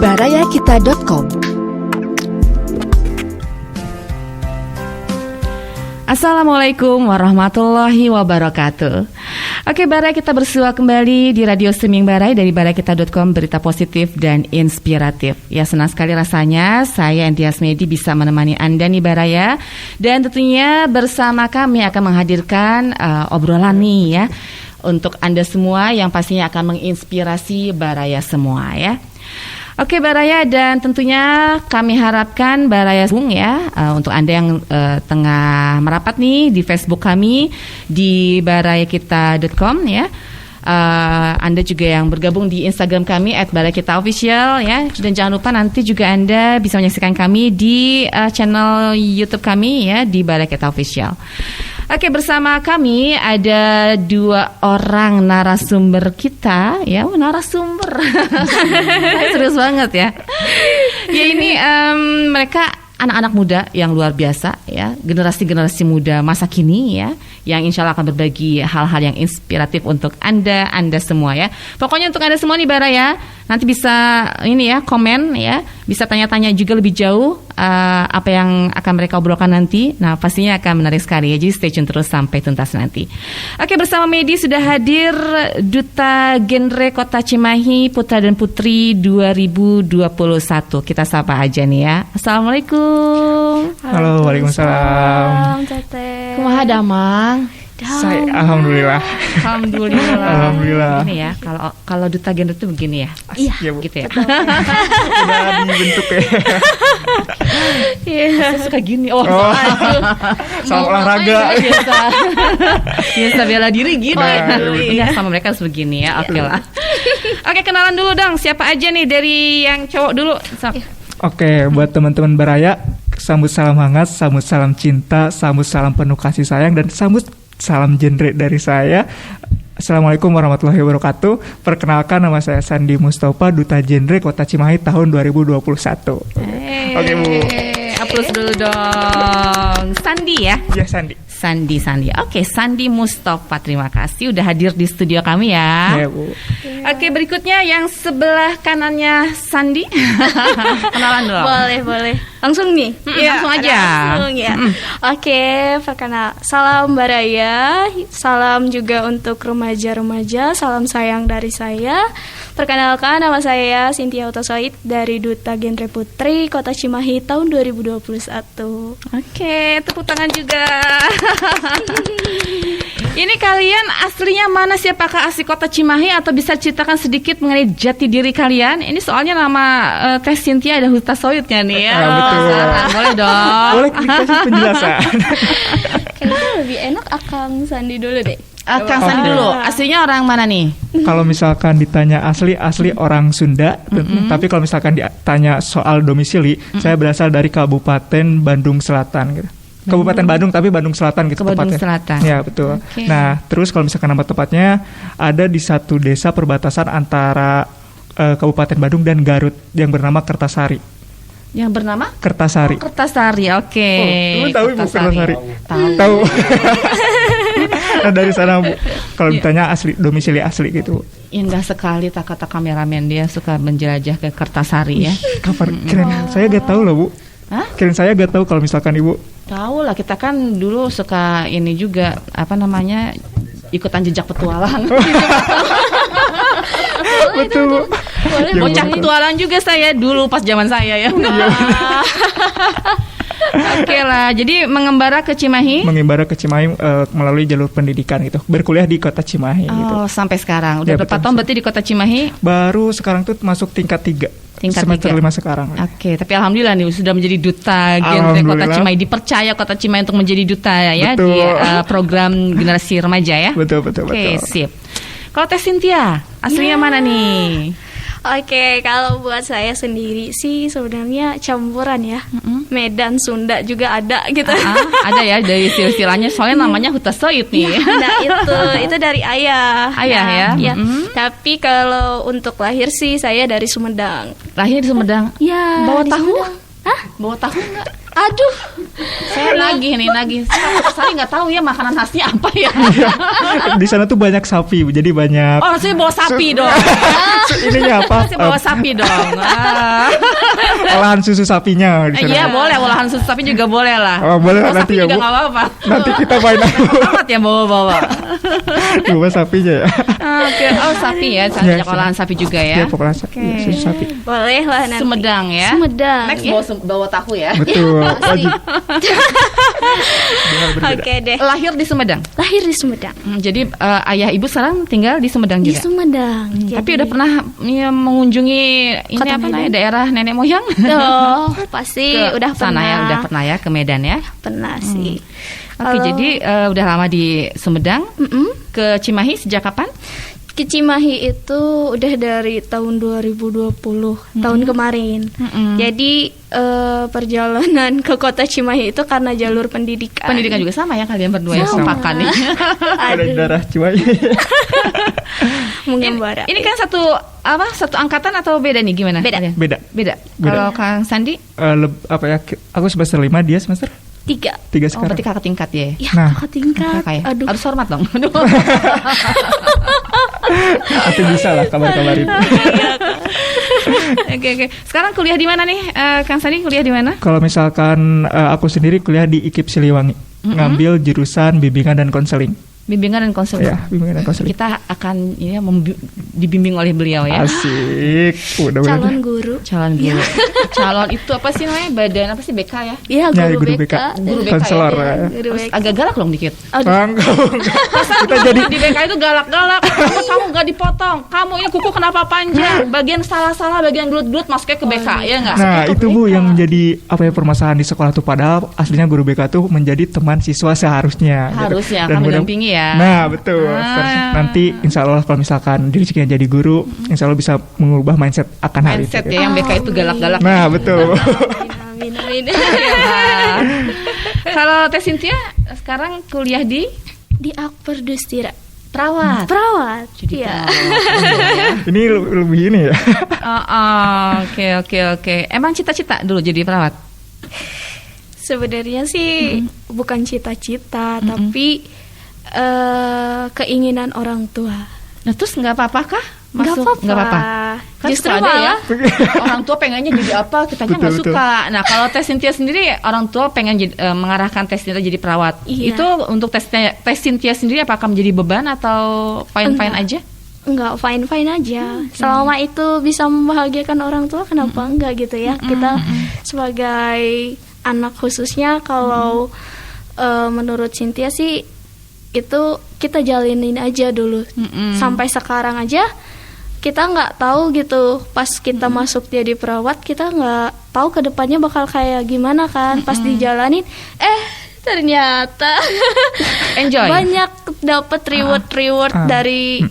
barayakita.com. Assalamualaikum warahmatullahi wabarakatuh. Oke, Barai, kita bersua kembali di Radio Streaming Barai dari barayakita.com, berita positif dan inspiratif. Ya, senang sekali rasanya saya Entias Medi bisa menemani Anda nih Baraya. Dan tentunya bersama kami akan menghadirkan obrolan nih ya, untuk Anda semua yang pastinya akan menginspirasi Baraya semua ya. Oke Baraya, dan tentunya kami harapkan Baraya Bung ya, untuk Anda yang tengah merapat nih di Facebook kami di barayakita.com ya. Anda juga yang bergabung di Instagram kami @barayakitaofficial ya. Dan jangan lupa nanti juga Anda bisa menyaksikan kami di channel YouTube kami ya, di Barayakita Official. Oke, bersama kami ada 2 orang narasumber kita ya, narasumber. Serius banget ya. Ya ini mereka anak-anak muda yang luar biasa ya, generasi-generasi muda masa kini ya, yang insya Allah akan berbagi hal-hal yang inspiratif untuk Anda semua ya. Pokoknya untuk Anda semua nih Bara ya, nanti bisa ini ya, komen ya, bisa tanya-tanya juga lebih jauh apa yang akan mereka obrolkan nanti. Nah, pastinya akan menarik sekali ya, jadi stay tune terus sampai tuntas nanti. Oke, bersama Medi sudah hadir Duta Genre Kota Cimahi Putra dan Putri 2021. Kita sapa aja nih ya. Assalamualaikum. Halo, waalaikumsalam. Teteh. Kumaha damang? Saya alhamdulillah. Alhamdulillah. Ini ya, kalau duta genre itu begini ya. Iya, Ya, Bu. Gitu ya. Udah dibentuk ya. Saya suka gini. Sama olahraga. Biasa bela diri gini. Iya. Sama mereka harus begini ya. Oke lah. Oke, kenalan dulu dong. Siapa aja nih dari yang cowok dulu? Oke, buat teman-teman Baraya, sambut salam hangat, sambut salam cinta, sambut salam penuh kasih sayang, dan sambut salam genre dari saya. Assalamualaikum warahmatullahi wabarakatuh. Perkenalkan, nama saya Sandi Mustafa, Duta Genre Kota Cimahi tahun 2021. Oke, Bu. Aplaus dulu dong. Sandi ya? Ya, Sandi. Sandi. Oke, Sandi Mustafa, terima kasih udah hadir di studio kami ya. Ya, Bu. Oke, berikutnya yang sebelah kanannya Sandi. Kenalan dong. Boleh. Langsung nih? Langsung aja. Langsung ya. Oke, perkenal. Salam Baraya, salam juga untuk remaja-remaja, salam sayang dari saya. Perkenalkan, nama saya Cynthia Utosoid dari Duta Genre Putri Kota Cimahi tahun 2021. Oke, tepuk tangan juga. Ini kalian aslinya mana sih? Apakah asli Kota Cimahi atau bisa ceritakan sedikit mengenai jati diri kalian? Ini soalnya nama Teh Cynthia ada Hutasoidnya nih ya. Betul. Boleh dong. Boleh dikasih penjelasan. Kayaknya lebih enak Akang Sandi dulu deh. Kang Sandi dulu. Aslinya orang mana nih? Kalau misalkan ditanya asli orang Sunda, tapi kalau misalkan ditanya soal domisili, saya berasal dari Kabupaten Bandung Selatan gitu. Kabupaten Bandung tapi Bandung Selatan gitu Bandung tepatnya. Selatan. Ya, betul. Okay. Nah, terus kalau misalkan nama tepatnya ada di satu desa perbatasan antara Kabupaten Bandung dan Garut yang bernama Kertasari. Yang bernama? Kertasari. Kertasari, oke. Teman tahu Ibu Kertasari? Tahu. Nah, dari sana Bu, kalau ditanya asli domisili asli gitu. Indah sekali kata kameramen, dia suka menjelajah ke Kertasari ya. Kapan? Kirain saya gak tahu loh Bu. Hah? Kirain saya gak tahu kalau misalkan Ibu. Tahu lah, kita kan dulu suka ini juga, apa namanya, ikutan jejak petualang. Betul Bu. Boleh, Bocah petualang juga saya dulu pas zaman saya ya. Oke lah, jadi mengembara ke Cimahi. Mengembara ke Cimahi melalui jalur pendidikan gitu. Berkuliah di Kota Cimahi gitu. Oh, sampai sekarang. Udah Ya, berapa betul. tahun berarti di Kota Cimahi? Baru sekarang tuh masuk tingkat 3. Tingkat semester 3. 5 sekarang. Oke, tapi alhamdulillah nih sudah menjadi duta genre Kota Cimahi. Dipercaya Kota Cimahi untuk menjadi duta ya Betul. di program generasi remaja ya. Betul. Oke, sip. Kalau Teh Cynthia, aslinya mana nih? Oke, kalau buat saya sendiri sih sebenarnya campuran ya. Medan, Sunda juga ada gitu. Ada ya dari silsilahnya, soalnya namanya Hutasoid nih. Nah itu dari ayah. Ayah ya? Tapi kalau untuk lahir sih saya dari Sumedang. Lahir di Sumedang. Ya. Bawa di tahu? Sumedang. Hah? Bawa tahu nggak? Aduh. Saya nagih. Saya nggak tahu ya makanan khasnya apa ya. Di sana tuh banyak sapi, jadi banyak. Oh, saya bawa sapi dong. Ininya Ininya apa? Masih bawa sapi dong. Olahan susu sapinya di sana. Iya boleh, olahan susu sapi juga boleh lah. Oh, boleh Bawa nanti sapi ya, juga Bu. nggak apa-apa. Nanti kita main aku. Amat ya bawa-bawa. Bawa sapinya ya. Oke, oh sapi ya, Iya, banyak olahan sapi juga ya. Iya, pokoknya iya, susu sapi. Boleh lah nanti. Sumedang ya. Sumedang. Next ya. bawa tahu ya. Betul, wajib. Benar berbeda. Oke deh. Lahir di Sumedang. Lahir di Sumedang. Jadi ayah ibu sekarang tinggal di Sumedang Di juga. Sumedang. Tapi udah pernah ya, mengunjungi ini Kota apa Medan. namanya daerah nenek moyang? Oh, pasti udah sana pernah. ya, udah pernah ya ke Medan ya. Pernah sih. Oke, Kalau- jadi udah lama di Sumedang. Mm-mm. Ke Cimahi sejak kapan? Ke Cimahi itu udah dari tahun 2020, tahun kemarin. Jadi perjalanan ke kota Cimahi itu karena jalur pendidikan. Pendidikan juga sama ya kalian berdua ya, Sama. kompakan nih. Ada Aduh, darah Cimahi. mengembara. Ini kan satu angkatan atau beda nih gimana? Beda. kalian? Beda. Beda. Beda. Kalau Kang Sandi, Apa ya? Aku semester 5, dia semester 3. 3 oh sekarang. berarti kakak tingkat ya. Ya, Nah. kakak tingkat. Kakak ya. Aduh. Harus hormat dong. Aduh. Tapi bisa lah kabar-kabarin. Oke. Sekarang kuliah di mana nih? Kang Sandi kuliah di mana? Kalau misalkan aku sendiri kuliah di IKIP Siliwangi, ngambil jurusan bimbingan dan konseling. Bimbingan dan konseling. Ya, bimbingan dan konseling. Kita akan ini dibimbing oleh beliau ya. Asik. Udah Calon guru. Calon guru. Calon itu apa sih namanya? Badan apa sih BK ya? Iya, Ya, guru, guru BK. BK. Guru BK Konselor. ya. Ya. Guru Terus BK. agak galak dong dikit. Aduh. Kita jadi Di BK itu galak-galak. Kamu nggak dipotong. Kamu ini kuku kenapa panjang? Bagian salah-salah, bagian gelut-gelut masuknya ke BK ya nggak? Nah, itu Bu yang menjadi apa ya permasalahan di sekolah tuh, padahal aslinya guru BK tuh menjadi teman siswa seharusnya. gitu. Harusnya Dan akan mudah- mendampingi ya. Nah, betul. Ah. Nanti insya Allah kalau misalkan dirinya jadi guru, insya Allah bisa mengubah mindset akan hal itu. Mindset gitu. ya yang BK itu galak-galak. Nah, betul. Amin. Ya. Kalau Teh Cynthia sekarang kuliah di Di Akper Dustira. perawat. Perawat. Jadi Iya. Ini lebih ini ya. Oke. Emang cita-cita dulu jadi perawat? Sebenarnya sih bukan cita-cita, tapi keinginan orang tua. Nah terus nggak apa-apa kah? Masuk? Nggak apa-apa. Kan Justru suka ada ya malah orang tua pengennya jadi apa, kitanya nggak Betul, suka. Nah kalau Teh Cynthia sendiri orang tua pengen mengarahkan Teh Cynthia jadi perawat. Iya. Itu untuk Teh Cynthia sendiri apakah menjadi beban atau fine-fine Enggak. aja? enggak fine-fine aja. Selama itu bisa membahagiakan orang tua, kenapa enggak gitu ya? Kita sebagai anak khususnya kalau menurut Cynthia sih itu kita jalinin aja dulu. Sampai sekarang aja kita nggak tahu gitu, pas kita masuk jadi perawat kita nggak tahu kedepannya bakal kayak gimana kan. Pas dijalanin ternyata Enjoy. banyak dapat reward dari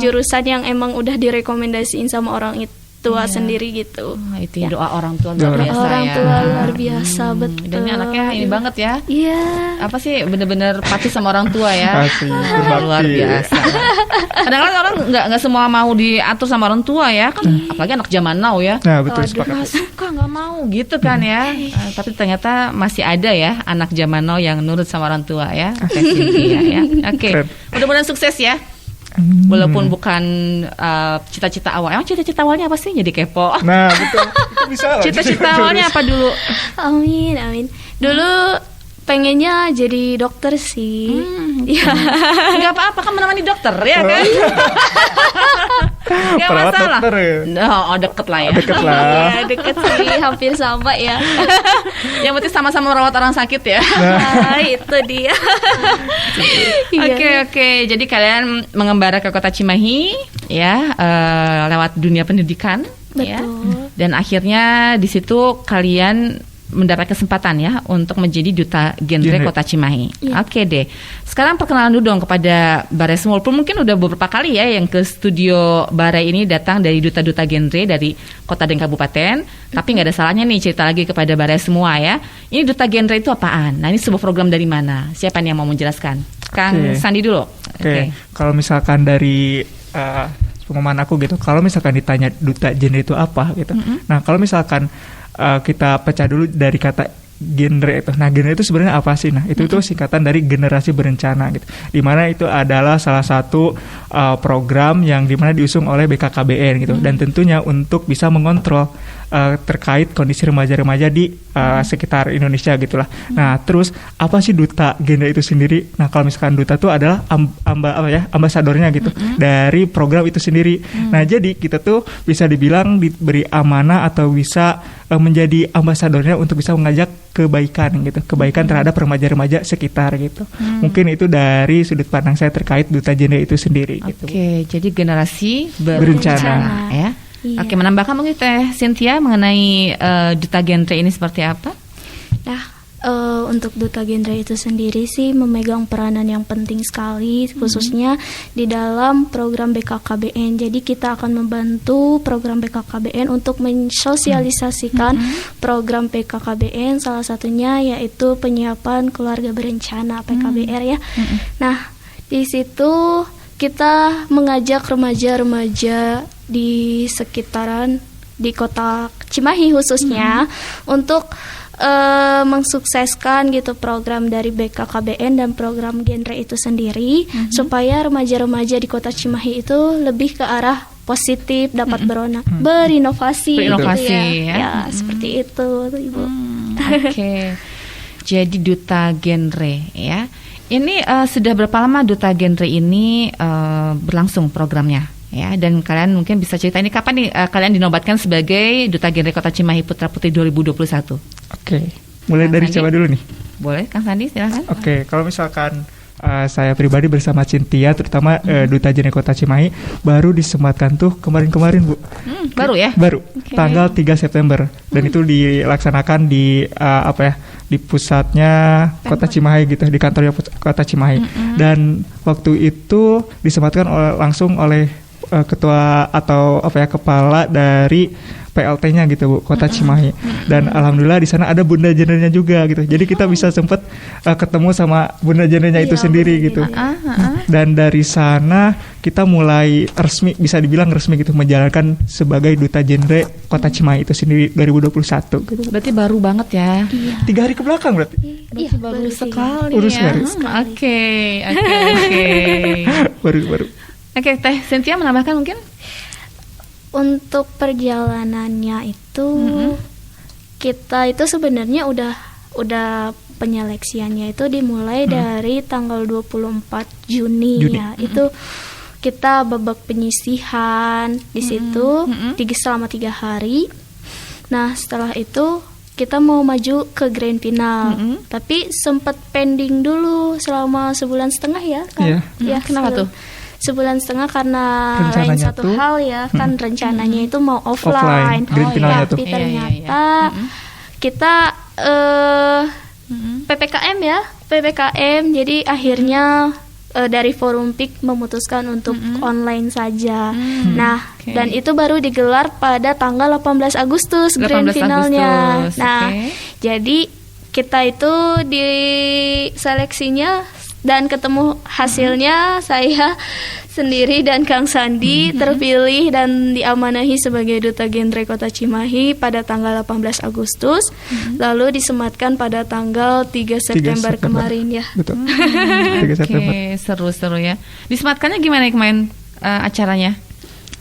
jurusan yang emang udah direkomendasiin sama orang tua sendiri gitu. Wah, itu ya, doa orang tua Doa luar biasa Orang ya. tua luar biasa, betul. Dan ini anaknya ini banget ya. Iya. Apa sih bener-bener patuh sama orang tua ya. Asik, Luar berbakti. biasa. Kadang-kadang orang nggak semua mau diatur sama orang tua ya kan, apalagi anak zaman now ya. Nah, betul Aduh, sepakat. Nggak suka, nggak mau gitu kan ya. Tapi ternyata masih ada ya anak zaman now yang nurut sama orang tua ya. Teh Cynthia ya. Oke. Keren. Mudah-mudahan sukses ya. Walaupun bukan cita-cita awal. Emang cita-cita awalnya apa sih? Jadi kepo. Nah, betul. Itu bisa lah. Cita-cita awalnya apa dulu? Amin. Dulu pengennya jadi dokter sih. Iya. Nggak apa-apa kan menemani dokter ya kan? Nggak Perawat masalah. dokter ya? Oh, deket lah ya. Deket lah. Ya, deket sih, hampir sama ya. Yang penting sama-sama merawat orang sakit ya. Nah, itu dia. Iya. Oke. Jadi kalian mengembara ke kota Cimahi ya lewat dunia pendidikan. Ya. Betul. Dan akhirnya di situ kalian mendapat kesempatan ya untuk menjadi duta genre Genre. kota Cimahi. Iya. Oke deh. Sekarang perkenalan dulu dong kepada Barai semua. Walaupun mungkin udah beberapa kali ya yang ke studio Barai ini datang dari duta-duta genre dari kota dan kabupaten. Tapi nggak ada salahnya nih cerita lagi kepada Barai semua ya. Ini duta genre itu apaan? Nah ini sebuah program dari mana? Siapa nih yang mau menjelaskan? Kang Oke. Sandi dulu. Oke, kalau misalkan dari pengumuman aku gitu, kalau misalkan ditanya duta genre itu apa gitu. Nah, kalau misalkan kita pecah dulu dari kata genre itu. Nah, genre itu sebenarnya apa sih? Nah, itu tuh singkatan dari generasi berencana gitu. Di mana itu adalah salah satu program yang dimana diusung oleh BKKBN gitu. Dan tentunya untuk bisa mengontrol terkait kondisi remaja-remaja di sekitar Indonesia gitulah. Nah, terus apa sih duta genre itu sendiri? Nah, kalau misalkan duta itu adalah ambasadornya gitu dari program itu sendiri. Nah, jadi kita tuh bisa dibilang diberi amanah atau bisa menjadi ambasadornya untuk bisa mengajak kebaikan gitu, kebaikan terhadap remaja-remaja sekitar gitu. Mungkin itu dari sudut pandang saya terkait duta genre itu sendiri gitu. Oke, jadi generasi berencana ya. Iya. Oke, menambahkan mungkin Teh Cynthia mengenai duta genre ini seperti apa? Nah, untuk duta genre itu sendiri sih memegang peranan yang penting sekali, khususnya di dalam program BKKBN. Jadi kita akan membantu program BKKBN untuk mensosialisasikan program BKKBN, salah satunya yaitu penyiapan keluarga berencana PKBR ya. Nah, di situ kita mengajak remaja-remaja di sekitaran di kota Cimahi khususnya untuk mensukseskan gitu program dari BKKBN dan program genre itu sendiri, supaya remaja-remaja di kota Cimahi itu lebih ke arah positif, dapat berinovasi gitu ya. Seperti itu Ibu. Oke. Jadi duta genre ya. Ini sudah berapa lama duta genre ini berlangsung programnya? Ya, dan kalian mungkin bisa cerita ini kapan nih kalian dinobatkan sebagai duta genre Kota Cimahi Putra Putri 2021? Oke, mulai Kang dari Sandi? siapa dulu nih? Boleh, Kang Sandi silakan. Oke, kalau misalkan saya pribadi bersama Cynthia, terutama duta genre Kota Cimahi, baru disematkan tuh kemarin-kemarin Bu. Baru ya? Baru, tanggal 3 September. Dan itu dilaksanakan di di pusatnya Kota Cimahi gitu, di kantornya Kota Cimahi. Dan waktu itu disematkan langsung oleh ketua atau kepala dari PLT-nya gitu Bu, Kota Cimahi. Dan alhamdulillah di sana ada bunda gendernya juga gitu. Jadi kita bisa sempat ketemu sama bunda gendernya itu sendiri gitu. Dan dari sana kita mulai resmi, bisa dibilang resmi gitu, menjalankan sebagai duta genre Kota Cimahi itu sendiri 2021 gitu. Berarti baru banget ya. 3 hari ke belakang berarti. Berarti baru sekali Baru ya. sekali. Oke. Baru. Oke, Teh Cynthia menambahkan mungkin? Untuk perjalanannya itu kita itu sebenarnya udah penyeleksiannya itu dimulai dari tanggal 24 Juni. Ya. Itu kita babak penyisihan di situ selama 3 hari. Nah, setelah itu kita mau maju ke grand final. Tapi sempat pending dulu selama 1,5 bulan ya kan? Iya. Kenapa tuh? 1,5 bulan karena Rencananya lain satu tuh, hal ya, kan rencananya itu mau offline. Grand finalnya tuh. Tapi ternyata kita PPKM jadi akhirnya dari Forum PIK memutuskan untuk online saja. Nah, dan itu baru digelar pada tanggal 18 Agustus grand finalnya. Nah, jadi kita itu di seleksinya dan ketemu hasilnya, saya sendiri dan Kang Sandi terpilih dan diamanahi sebagai duta genre Kota Cimahi pada tanggal 18 Agustus, lalu disematkan pada tanggal 3 September kemarin ya. Betul. 3 September. Oke, seru-seru ya. Disematkannya gimana kemarin acaranya?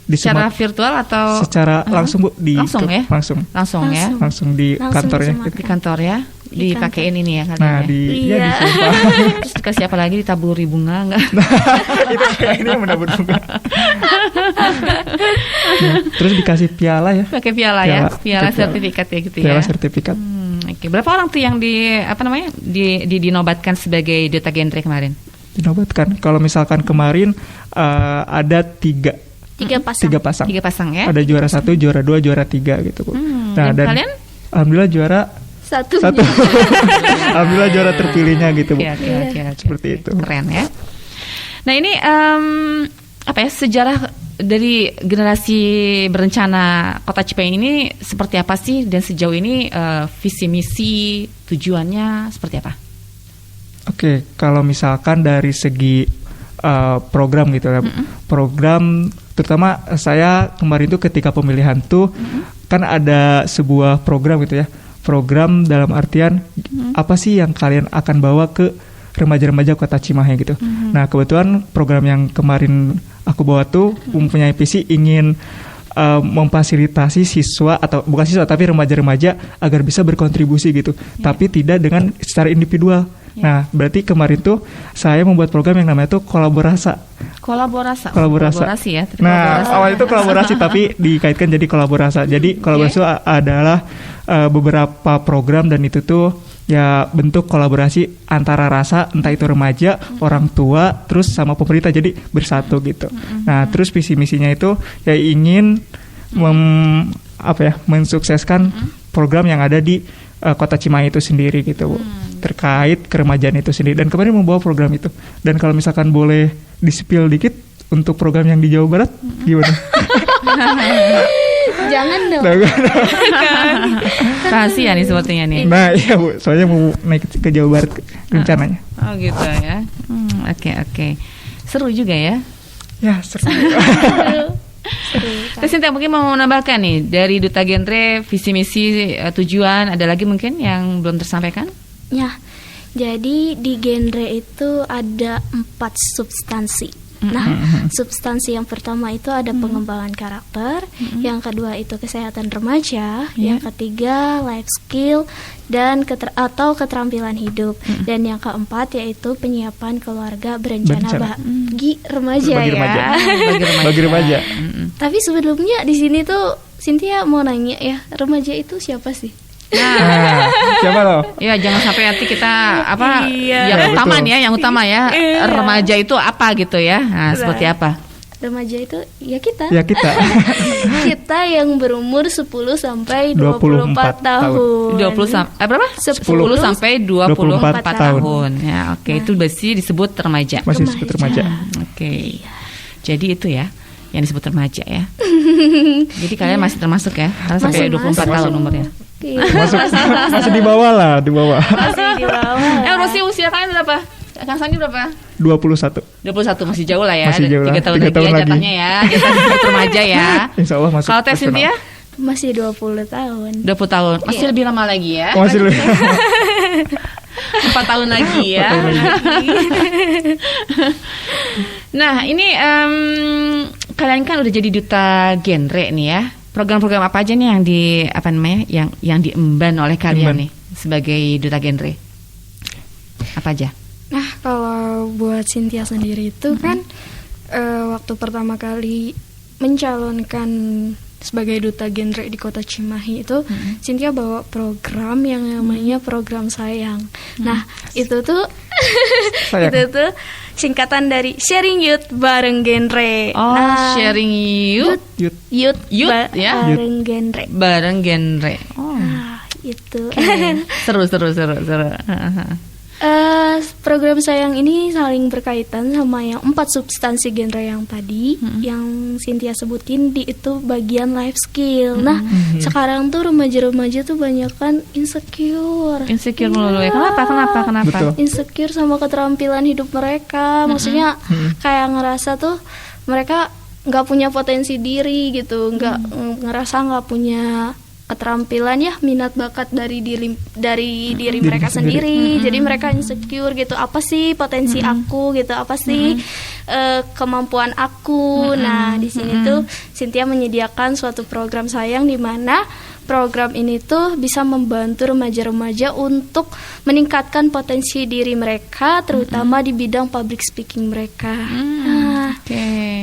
Secara virtual atau secara langsung Bu, langsung ya? Langsung ya. Langsung di kantornya. Di kantor ya. Dipakein ini ya Nah, ya. disumpah. Terus dikasih apa lagi, ditaburi bunga enggak? Itu ini yang menabur bunga. Terus dikasih piala ya. Pakai piala sertifikat ya gitu Piala ya. sertifikat. Oke. Berapa orang tuh yang dinobatkan sebagai duta genre kemarin? Dinobatkan. Kalau misalkan kemarin ada 3 pasang. 3 pasang ya. Ada juara 1, juara 2, juara 3 gitu Bu. Nah, dan kalian? Alhamdulillah juara 1. Alhamdulillah juara terpilihnya gitu Bu. Oke. Seperti itu. Keren ya. Nah ini sejarah dari generasi berencana Kota Cimahi ini seperti apa sih, dan sejauh ini visi misi tujuannya seperti apa? Oke, kalau misalkan dari segi program gitu ya, program terutama saya kemarin tuh ketika pemilihan tuh kan ada sebuah program gitu ya, program dalam artian apa sih yang kalian akan bawa ke remaja-remaja Kota Cimahi gitu. Nah, kebetulan program yang kemarin aku bawa tuh mempunyai visi ingin memfasilitasi siswa atau bukan siswa tapi remaja-remaja agar bisa berkontribusi gitu, tapi tidak dengan secara individual. Nah, berarti kemarin tuh saya membuat program yang namanya tuh kolaborasi ya. Nah, awalnya itu kolaborasi tapi dikaitkan jadi kolaborasi. Jadi kolaborasi adalah beberapa program dan itu tuh ya bentuk kolaborasi antara rasa, entah itu remaja, orang tua, terus sama pemerintah, jadi bersatu gitu. Nah, terus visi misinya itu ya ingin mensukseskan program yang ada di Kota Cimahi itu sendiri gitu, Bu. Terkait keremajaan itu sendiri. Dan kemarin membawa program itu. Dan kalau misalkan boleh di-spill dikit untuk program yang di Jawa Barat, gimana? Jangan dong. Rahasia nih sepertinya nih. Nah iya Bu, soalnya mau naik ke Jawa Barat rencananya. Oh gitu ya. Oke. Seru juga ya. Ya seru. Terus Sinta mungkin mau menambahkan nih dari Duta Genre visi misi tujuan, ada lagi mungkin yang belum tersampaikan? Ya, jadi di genre itu ada 4 substansi. Nah, substansi yang pertama itu ada pengembangan karakter, yang kedua itu kesehatan remaja, yang ketiga life skill dan keterampilan hidup, dan yang keempat yaitu penyiapan keluarga berencana bagi remaja Bagi remaja. Tapi sebelumnya di sini tuh Cynthia mau nanya ya, remaja itu siapa sih? Nah, siapa loh? Ya jangan sampai nanti kita yang utama ya. Iya. Remaja itu apa gitu ya? Nah, seperti apa? Remaja itu ya kita. Ya kita. Kita yang berumur 10 sampai 24 tahun. 20 berapa? 10 sampai 24 tahun. Ya, oke. Itu masih disebut remaja. Masih disebut remaja. Oke. Jadi itu ya yang disebut remaja ya. Jadi kalian masih termasuk ya? Karena sampai 24 tahun umurnya. Masih di bawah lah, di bawah. Masih di bawah. Usia kalian berapa? Kang Sandi berapa? 21 masih jauh lah ya. Masih jauh 3 tahun lagi ya jatahnya ya. Jatah disebut remaja ya. Insya Allah masuk. Kalau Teh Cynthia? Masih 20 tahun. 20 tahun. Masih lebih lama lagi ya. Masih lebih. 4 tahun lagi ya. Nah, ini kalian kan udah jadi duta genre nih ya. Program-program apa aja nih yang diemban oleh kalian nih sebagai duta genre? Apa aja? Nah, kalau buat Cynthia sendiri itu kan waktu pertama kali mencalonkan sebagai duta genre di Kota Cimahi itu Cynthia bawa program yang namanya program sayang. Nah, itu tuh itu tuh singkatan dari sharing youth bareng genre. Oh, nah, sharing youth bareng genre. Bareng genre. Oh. Nah, itu. Seru. Program sayang ini saling berkaitan sama yang 4 substansi genre yang tadi yang Cynthia sebutin di itu bagian life skill. Nah, sekarang tuh remaja-remaja tuh banyak kan insecure Melulu ya. Kenapa? Betul. Insecure sama keterampilan hidup mereka. Maksudnya kayak ngerasa tuh mereka nggak punya potensi diri gitu, ngerasa nggak punya keterampilan ya, minat bakat dari diri mereka sendiri. Jadi mereka insecure gitu, apa sih potensi aku gitu, apa sih kemampuan aku. Nah, di sini tuh Cynthia menyediakan suatu program sayang di mana program ini tuh bisa membantu remaja-remaja untuk meningkatkan potensi diri mereka, terutama di bidang public speaking mereka.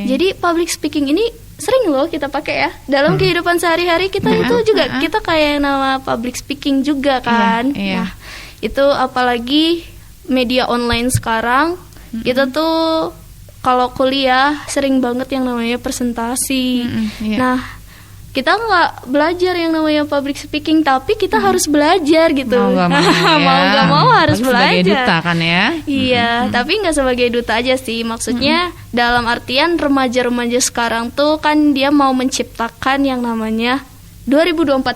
Jadi public speaking ini sering loh kita pakai ya dalam kehidupan sehari-hari kita. Itu juga kita kayak nama public speaking juga kan. Nah, itu apalagi media online sekarang, kita tuh kalau kuliah sering banget yang namanya presentasi. Nah, kita nggak belajar yang namanya public speaking, tapi kita harus belajar gitu. Mau nggak mau harus belajar. Sebagai duta kan ya. Iya, tapi nggak sebagai duta aja sih. Maksudnya dalam artian remaja-remaja sekarang tuh kan dia mau menciptakan yang namanya 2025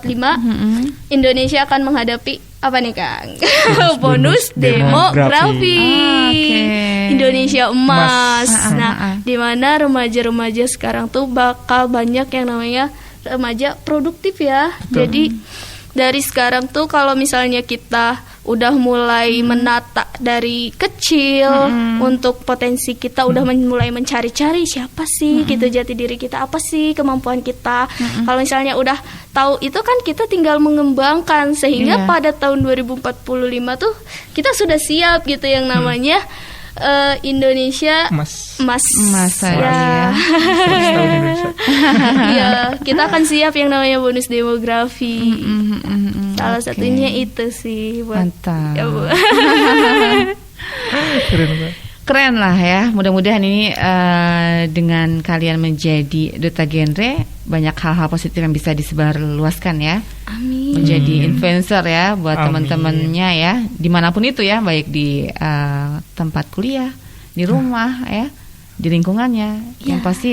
Indonesia akan menghadapi apa nih Kang? Bonus demografi. Indonesia emas. Nah, di mana remaja-remaja sekarang tuh bakal banyak yang namanya remaja produktif ya. Jadi dari sekarang tuh kalau misalnya kita udah mulai menata dari kecil untuk potensi kita, udah mulai mencari-cari siapa sih gitu jati diri kita, apa sih kemampuan kita. Kalau misalnya udah tahu itu kan kita tinggal mengembangkan sehingga pada tahun 2045 tuh kita sudah siap gitu yang namanya Indonesia Masa ya. Tahun Indonesia. Ya, kita akan siap yang namanya bonus demografi. Salah satunya itu sih buat Mantap. ya, Bu. Keren banget. Keren lah ya. Mudah-mudahan ini dengan kalian menjadi duta genre, banyak hal-hal positif yang bisa disebarluaskan ya. Amin. Menjadi influencer ya buat Amin. teman-temannya ya, dimanapun itu ya, baik di tempat kuliah, di rumah ya, di lingkungannya. Yang pasti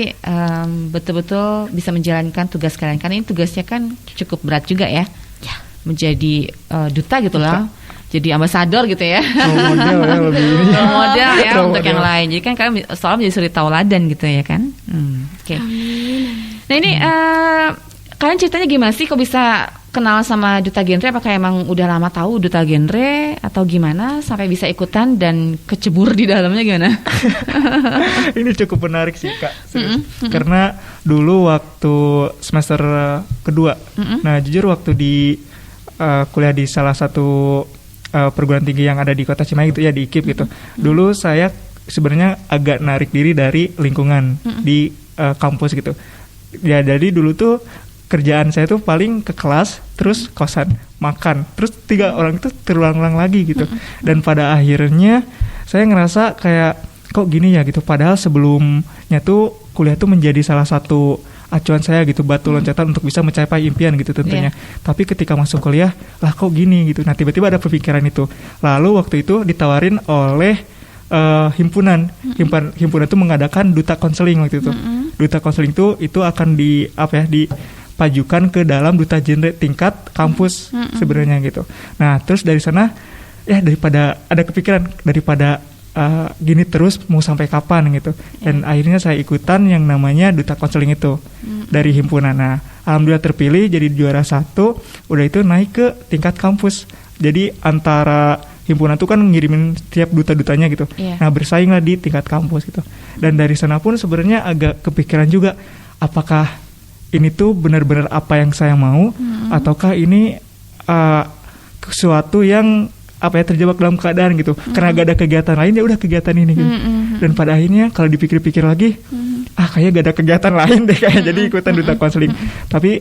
betul-betul bisa menjalankan tugas kalian. Karena ini tugasnya kan cukup berat juga ya. Menjadi duta gitu lah. Jadi ambasador gitu ya. Role model ya lebih ini. Role model ya Role untuk yang model. lain. Jadi kan kalian soalnya menjadi suri tauladan gitu ya kan. Oke. Nah ini kalian ceritanya gimana sih kok bisa kenal sama duta genre? Apakah emang udah lama tahu duta genre atau gimana sampai bisa ikutan dan kecebur di dalamnya gimana? Ini cukup menarik sih Kak, serius. Karena dulu waktu semester kedua, nah jujur waktu di kuliah di salah satu perguruan tinggi yang ada di Kota Cimahi gitu ya, di IKIP gitu. Dulu saya sebenarnya agak narik diri dari lingkungan di kampus gitu. Ya jadi dulu tuh kerjaan saya tuh paling ke kelas, terus kosan, makan, terus 3 orang itu terulang-ulang lagi gitu. Dan pada akhirnya saya ngerasa kayak kok gini ya gitu. Padahal sebelumnya tuh kuliah tuh menjadi salah satu acuan saya gitu, batu loncatan untuk bisa mencapai impian gitu tentunya. Tapi ketika masuk kuliah, lah kok gini gitu. Nah tiba-tiba ada pemikiran itu. Lalu waktu itu ditawarin oleh himpunan itu mengadakan duta konseling waktu itu. Duta konseling itu akan dipajukan ke dalam duta genre tingkat kampus sebenarnya gitu. Nah terus dari sana ya daripada ada kepikiran daripada gini terus mau sampai kapan gitu. Dan akhirnya saya ikutan yang namanya duta konseling itu dari himpunan. Nah alhamdulillah terpilih jadi juara 1. Udah itu naik ke tingkat kampus. Jadi antara himpunan itu kan ngirimin tiap duta-dutanya gitu. Nah bersaing lah di tingkat kampus gitu. Dan dari sana pun sebenarnya agak kepikiran juga apakah ini tuh benar-benar apa yang saya mau ataukah ini sesuatu yang terjebak dalam keadaan gitu. Karena gak ada kegiatan lain ya udah kegiatan ini gitu. Dan pada akhirnya kalau dipikir-pikir lagi kayaknya gak ada kegiatan lain deh kayak jadi ikutan duta konseling. Tapi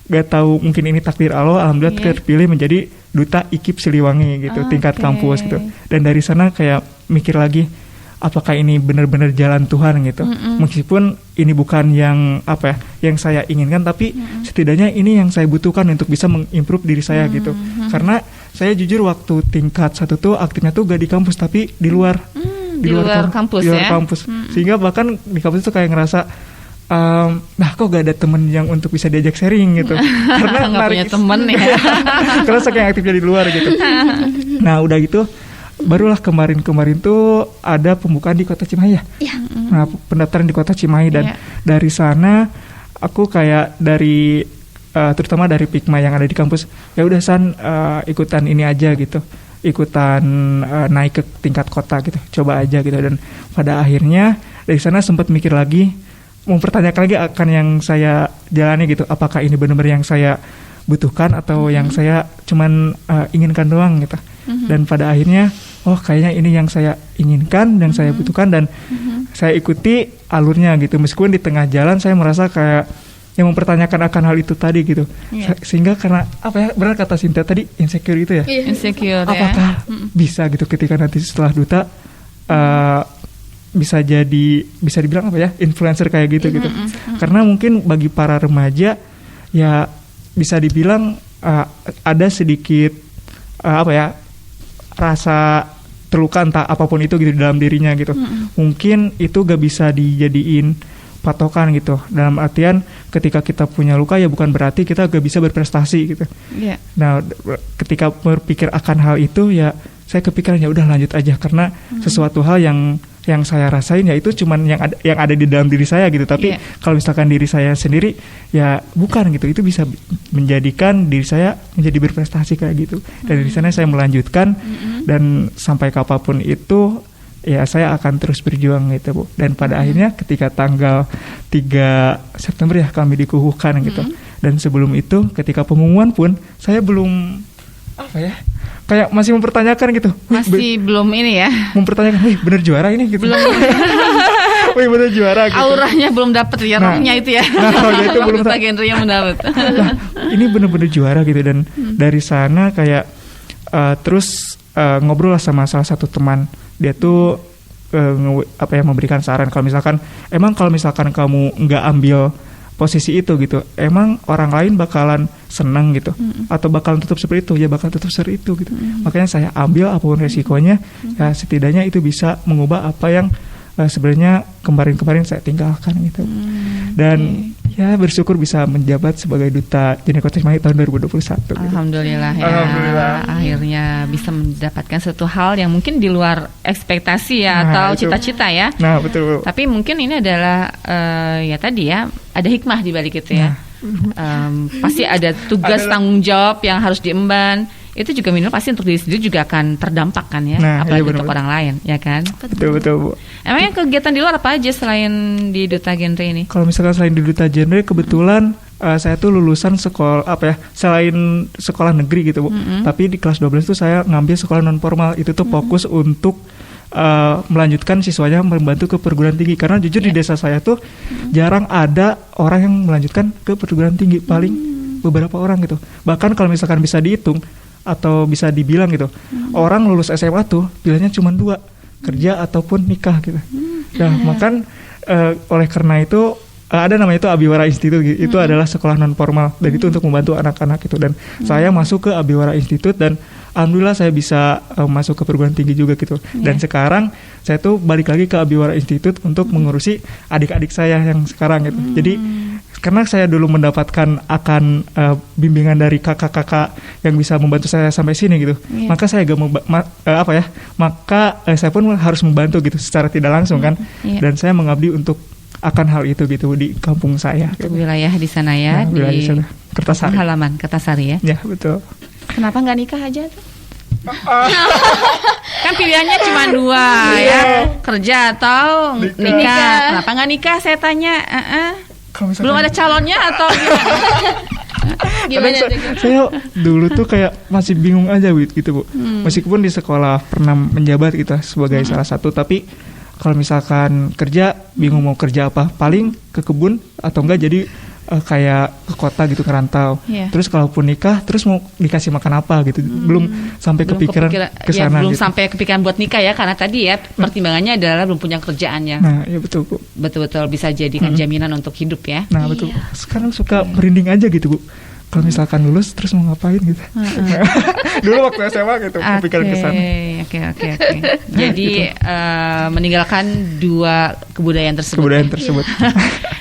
gak tahu mungkin ini takdir Allah, alhamdulillah terpilih menjadi duta IKIP Siliwangi gitu, tingkat kampus gitu. Dan dari sana kayak mikir lagi apakah ini benar-benar jalan Tuhan gitu. Meskipun ini bukan yang yang saya inginkan, tapi setidaknya ini yang saya butuhkan untuk bisa mengimprove diri saya gitu. Karena saya jujur waktu tingkat 1 tuh aktifnya tuh gak di kampus tapi di luar. Di luar kampus di luar ya. kampus. Sehingga bahkan di kampus itu kayak ngerasa kok gak ada temen yang untuk bisa diajak sharing gitu. Karena nggak punya temen ya. Karena saking aktifnya di luar gitu. Nah udah gitu barulah kemarin tuh ada pembukaan di Kota Cimahi ya. Nah pendaftaran di Kota Cimahi dan dari sana aku kayak dari terutama dari Pikma yang ada di kampus, ya udah San ikutan ini aja gitu, ikutan naik ke tingkat kota gitu, coba aja gitu. Dan pada akhirnya dari sana sempat mikir lagi, mempertanyakan lagi akan yang saya jalani gitu, apakah ini benar-benar yang saya butuhkan atau yang saya cuman inginkan doang gitu. Dan pada akhirnya kayaknya ini yang saya inginkan dan saya butuhkan dan saya ikuti alurnya gitu. Meskipun di tengah jalan saya merasa kayak yang mempertanyakan akan hal itu tadi gitu. Sehingga karena benar kata Sinta tadi insecure itu ya. Insecure apakah bisa gitu ketika nanti setelah duta bisa dibilang influencer kayak gitu gitu. Karena mungkin bagi para remaja ya bisa dibilang ada sedikit rasa terluka entah apapun itu gitu dalam dirinya gitu. Mungkin itu gak bisa dijadiin patokan gitu. Dalam artian ketika kita punya luka ya bukan berarti kita gak bisa berprestasi gitu. Nah, ketika berpikir akan hal itu ya saya kepikiran ya udah lanjut aja karena sesuatu hal yang yang saya rasain ya itu cuman yang ada di dalam diri saya gitu. Tapi kalau misalkan diri saya sendiri ya bukan gitu, itu bisa menjadikan diri saya menjadi berprestasi kayak gitu. Dan di sana saya melanjutkan dan sampai kapanpun itu ya saya akan terus berjuang gitu Bu. Dan pada akhirnya ketika tanggal 3 September ya kami dikukuhkan gitu. Dan sebelum itu ketika pengumuman pun saya belum apa ya, kayak masih mempertanyakan gitu. Masih belum ini ya. Mempertanyakan, wih bener juara ini gitu. Belum. Wih bener juara gitu. Auranya belum dapet ya, rohnya itu ya. Nah, itu belum Duta Genre yang mendapat. Nah, ini bener-bener juara gitu. Dan dari sana kayak terus ngobrol lah sama salah satu teman. Dia tuh memberikan saran kalau misalkan kamu nggak ambil posisi itu gitu, emang orang lain bakalan seneng gitu atau bakalan tutup seperti itu, ya bakal tutup seperti itu gitu. Makanya saya ambil apapun resikonya, ya setidaknya itu bisa mengubah apa yang sebenarnya kemarin saya tinggalkan gitu. Dan ya bersyukur bisa menjabat sebagai Duta Genre Kota Cimahi tahun 2021 gitu. Alhamdulillah ya. Alhamdulillah. Akhirnya bisa mendapatkan suatu hal yang mungkin di luar ekspektasi ya, atau cita-cita ya. Nah, betul. Tapi mungkin ini adalah ya tadi ya, ada hikmah di balik itu ya. Pasti ada tugas tanggung jawab yang harus diemban. Itu juga minimal pasti untuk diri sendiri juga akan terdampak kan ya, apalagi untuk orang lain ya kan. Betul Bu. Emangnya kegiatan di luar apa aja selain di Duta Genre ini? Kalau misalkan selain di Duta Genre, kebetulan saya tuh lulusan sekolah selain sekolah negeri gitu Bu. Tapi di kelas 12 itu saya ngambil sekolah non formal. Itu tuh fokus untuk melanjutkan siswanya membantu ke perguruan tinggi. Karena jujur di desa saya tuh jarang ada orang yang melanjutkan ke perguruan tinggi, paling beberapa orang gitu. Bahkan kalau misalkan bisa dihitung atau bisa dibilang gitu, orang lulus SMA tuh pilihannya cuma 2, kerja ataupun nikah gitu. Nah, makan oleh karena itu ada namanya itu Abiwara Institute gitu. Itu adalah sekolah non formal dan itu untuk membantu anak-anak itu. Dan saya masuk ke Abiwara Institute dan alhamdulillah saya bisa masuk ke perguruan tinggi juga gitu. Dan sekarang saya tuh balik lagi ke Abiwara Institute untuk mengurusi adik-adik saya yang sekarang gitu. Jadi karena saya dulu mendapatkan akan bimbingan dari kakak-kakak yang bisa membantu saya sampai sini gitu, maka saya saya pun harus membantu gitu secara tidak langsung kan. Dan saya mengabdi untuk akan hal itu gitu di kampung saya. Gitu. Wilayah di sana ya, di Kertasari. halaman Kertasari ya. Ya betul. Kenapa nggak nikah aja tuh? Kan pilihannya cuma 2 ya, kerja atau nikah. Kenapa nggak nikah? Saya tanya. Belum ada calonnya atau gimana? Saya dulu tuh kayak masih bingung aja gitu Bu. Meskipun di sekolah pernah menjabat gitu sebagai salah satu, tapi kalau misalkan kerja bingung mau kerja apa, paling ke kebun atau enggak jadi kayak ke kota gitu, ngerantau. Terus kalaupun nikah, terus mau dikasih makan apa gitu. Belum sampai kepikiran ke sana. Belum gitu. sampai kepikiran buat nikah ya, karena tadi ya pertimbangannya adalah belum punya kerjaannya. Nah, iya betul Bu. Betul-betul bisa jadikan jaminan untuk hidup ya. Nah, betul. Sekarang suka merinding aja gitu Bu. Kalau misalkan lulus terus mau ngapain gitu. Dulu waktu SMA gitu kepikiran ke sana. Oke. Jadi meninggalkan 2 kebudayaan tersebut.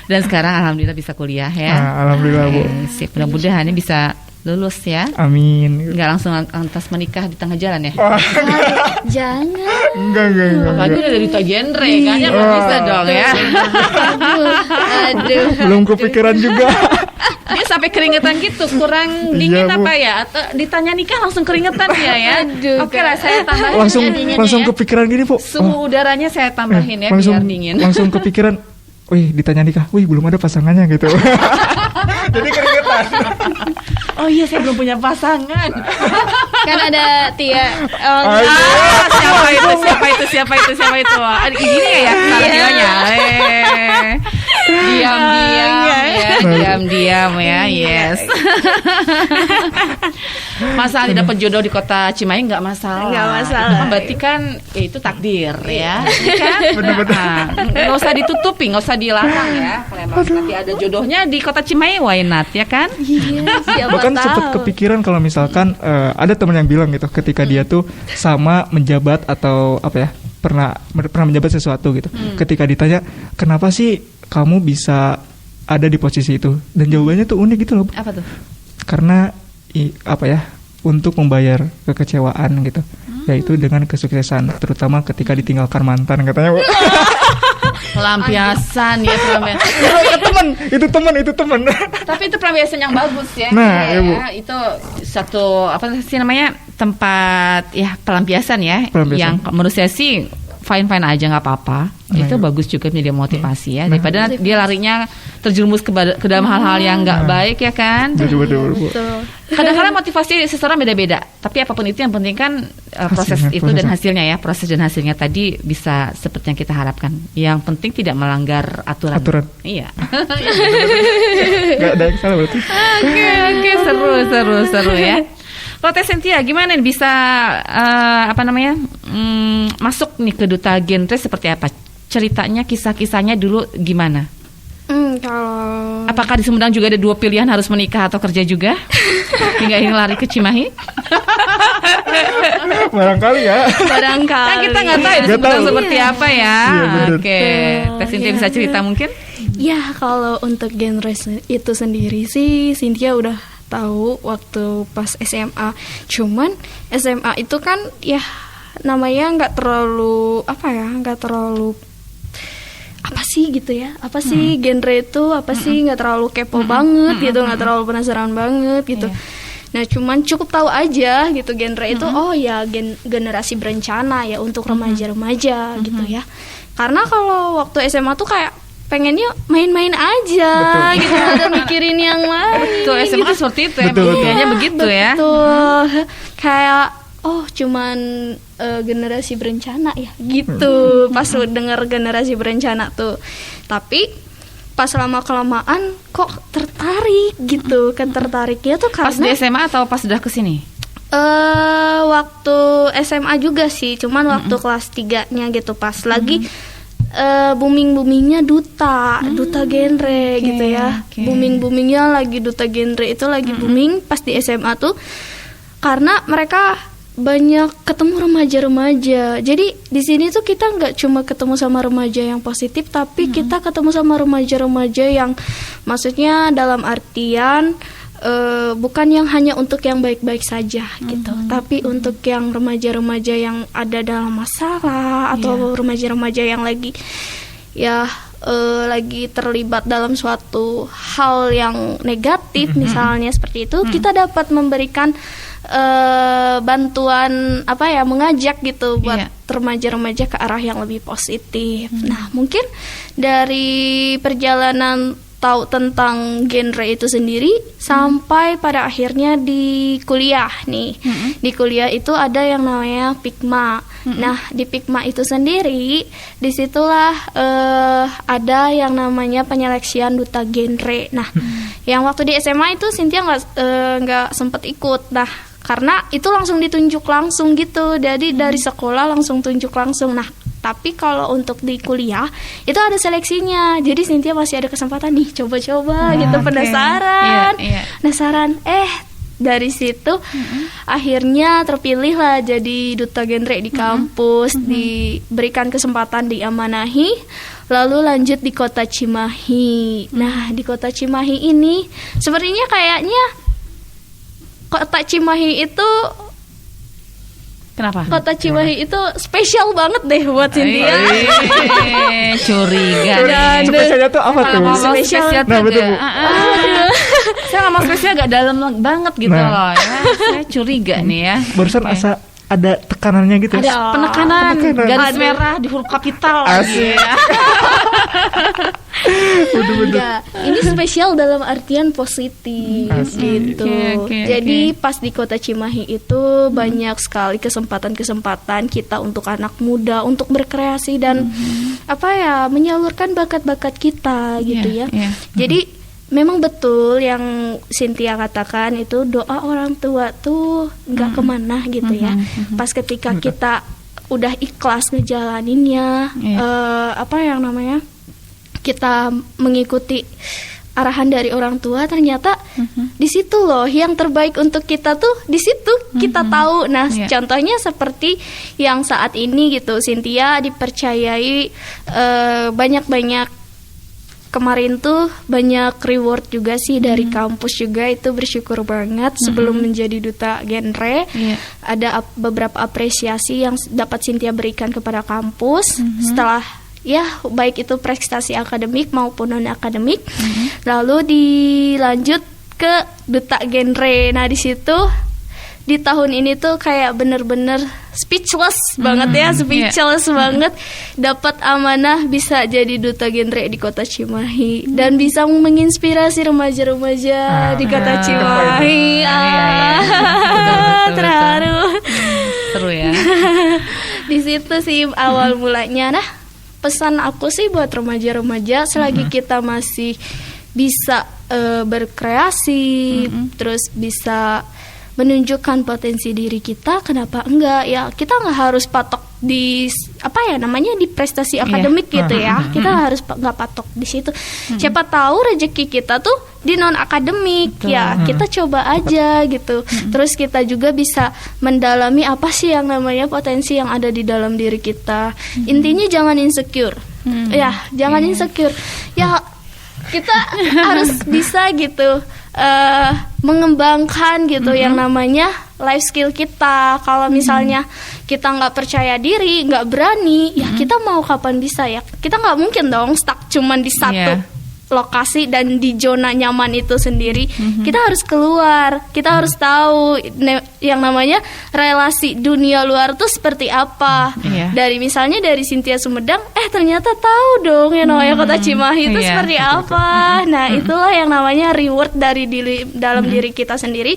Dan sekarang alhamdulillah bisa kuliah ya. Nah, alhamdulillah Bu. Sip, mudah-mudahan bisa lulus ya. Amin. Nggak langsung lantas menikah di tengah jalan ya? Jangan. Enggak. Apalagi udah dari Duta Genre kan ya, belum bisa dong ya. Aduh. Belum kepikiran juga. Dia sampai keringetan gitu, kurang dingin apa ya? Atau ditanya nikah langsung keringetan ya? Oke lah, saya tambahin langsung kepikiran gini Bu. Suhu udaranya saya tambahin ya biar dingin. Langsung kepikiran, wih ditanya nikah, wih belum ada pasangannya gitu. Jadi keringetan. Oh iya, saya belum punya pasangan. Kan ada Tia. Siapa itu? Gini ya radionya. Diam-diam ya. Yes. Masalah dapat jodoh di Kota Cimahi nggak masalah. Berarti kan itu takdir ya. Benar-benar. Nggak usah ditutupi, nggak usah dilarang ya. Kalau emang nanti ada jodohnya di Kota Cimahi, why not ya kan? Bahkan sempat kepikiran kalau misalkan ada teman yang bilang gitu ketika dia tuh sama menjabat atau pernah menjabat sesuatu gitu. Ketika ditanya kenapa sih kamu bisa ada di posisi itu, dan jawabannya tuh unik gitu loh. Apa tuh? Karena untuk membayar kekecewaan gitu, yaitu dengan kesuksesan, terutama ketika ditinggalkan mantan katanya. Pelampiasan ya, pelampiasan. itu teman. Tapi itu pelampiasan yang bagus ya. Nah, ya, Bu. Itu satu apa sih namanya, tempat ya pelampiasan ya. Pelampiasan. Yang menurut saya sih fine aja, nggak apa-apa. Itu bagus juga menjadi motivasi ya. Daripada dia larinya terjerumus ke dalam hal-hal yang nggak baik ya kan. Betul. Kadang-kadang motivasi seseorang beda-beda. Tapi apapun itu yang penting kan proses itu dan hasilnya ya. Proses dan hasilnya tadi bisa seperti yang kita harapkan. Yang penting tidak melanggar aturan. Iya. Gak ada yang salah berarti. Oke, seru ya. Kalau Teh Cynthia gimana nih bisa masuk nih ke Duta Genre seperti apa? Ceritanya, kisah-kisahnya dulu gimana? Kalau Apakah di Sumedang juga ada 2 pilihan, harus menikah atau kerja juga? Hingga ingin lari ke Cimahi? Barangkali ya. Barangkali. Kan kita nggak tahu di Sumedang seperti apa ya. Iya, Oke, Teh Cynthia bisa cerita mungkin? ya kalau untuk genre itu sendiri sih Cynthia udah tahu waktu pas SMA. Cuman SMA itu kan ya namanya nggak terlalu apa sih gitu ya, apa sih genre itu, apa sih, nggak terlalu kepo banget gitu, nggak terlalu penasaran banget gitu. Nah cuman cukup tahu aja gitu genre itu, oh ya generasi berencana ya untuk remaja-remaja gitu ya. Karena kalau waktu SMA tuh kayak pengennya main-main aja gitu, ada mikirin yang lain. Betul, SMA kan seperti itu ya, kayaknya begitu ya. Betul, kayak cuman generasi berencana ya gitu. Pas dengar generasi berencana tuh, tapi pas lama-kelamaan kok tertarik gitu. Ketertariknya tuh karena pas di SMA atau pas sudah kesini? Waktu SMA juga sih, cuman waktu kelas 3-nya gitu pas lagi booming-boomingnya duta genre gitu ya. Booming-boomingnya lagi duta genre itu lagi booming pas di SMA tuh, karena mereka banyak ketemu remaja-remaja. Jadi di sini tuh kita nggak cuma ketemu sama remaja yang positif, tapi kita ketemu sama remaja-remaja yang maksudnya dalam artian bukan yang hanya untuk yang baik-baik saja gitu, tapi untuk yang remaja-remaja yang ada dalam masalah atau remaja-remaja yang lagi lagi terlibat dalam suatu hal yang negatif misalnya seperti itu. Kita dapat memberikan bantuan mengajak gitu buat remaja-remaja ke arah yang lebih positif. Nah mungkin dari perjalanan tahu tentang genre itu sendiri sampai pada akhirnya di kuliah nih. Di kuliah itu ada yang namanya Pikma. Nah di Pikma itu sendiri disitulah ada yang namanya penyeleksian duta genre. Nah yang waktu di SMA itu Cynthia nggak sempet ikut. Nah karena itu langsung ditunjuk langsung gitu, jadi dari sekolah langsung tunjuk langsung. Nah tapi kalau untuk di kuliah itu ada seleksinya, jadi Cynthia masih ada kesempatan nih coba-coba gitu, penasaran. Dari situ akhirnya terpilih lah jadi duta genre di kampus, diberikan kesempatan diamanahi, lalu lanjut di Kota Cimahi. Nah di Kota Cimahi ini sebenarnya kayaknya Kota Cimahi itu kenapa? Kota Cimahi itu spesial banget deh buat Cynthia. Curiga. Spesialnya tuh apa tuh? Spesial nah, betul, Bu. Saya ngomong spesial agak dalam banget gitu loh ya. Saya curiga nih ya. Barusan ada tekanannya gitu. Ada penekanan. Garis merah di huruf kapital. Asik. Ya. Enggak, ini spesial dalam artian positif gitu. Jadi pas di Kota Cimahi itu banyak sekali kesempatan-kesempatan kita untuk anak muda untuk berkreasi dan menyalurkan bakat-bakat kita gitu ya. Jadi memang betul yang Cynthia katakan itu, doa orang tua tuh nggak kemana gitu ya. Pas ketika kita udah ikhlas ngejalaninnya, kita mengikuti arahan dari orang tua, ternyata di situ loh yang terbaik untuk kita tuh di situ kita tahu. Nah contohnya seperti yang saat ini gitu, Cynthia dipercayai banyak-banyak kemarin tuh banyak reward juga sih dari kampus juga, itu bersyukur banget. Sebelum menjadi duta genre, ada beberapa apresiasi yang dapat Cynthia berikan kepada kampus setelah ya baik itu prestasi akademik maupun non akademik. Lalu dilanjut ke duta genre. Nah di situ di tahun ini tuh kayak bener-bener speechless banget ya, speechless banget. Dapat amanah bisa jadi duta genre di Kota Cimahi dan bisa menginspirasi remaja-remaja di Kota Cimahi. Terharu. Seru ya. Di situ sih awal mulanya. Nah, pesan aku sih buat remaja-remaja, selagi kita masih bisa berkreasi, terus bisa menunjukkan potensi diri kita, kenapa enggak ya? Kita nggak harus patok di di prestasi akademik gitu ya. Kita harus nggak patok di situ. Siapa tahu rezeki kita tuh di non akademik ya. Kita coba aja gitu. Terus kita juga bisa mendalami apa sih yang namanya potensi yang ada di dalam diri kita. Intinya jangan insecure. Ya, jangan insecure. Ya, kita harus bisa gitu mengembangkan gitu yang namanya life skill kita. Kalau misalnya kita nggak percaya diri, nggak berani, ya kita mau kapan bisa ya? Kita nggak mungkin dong stuck cuman di satu lokasi dan di zona nyaman itu sendiri. Kita harus keluar, kita harus tahu yang namanya relasi dunia luar tuh seperti apa. Dari misalnya dari Cynthia Sumedang, ternyata tahu dong yang namanya Kota Cimahi itu seperti apa. Nah itulah yang namanya reward dari dalam diri kita sendiri.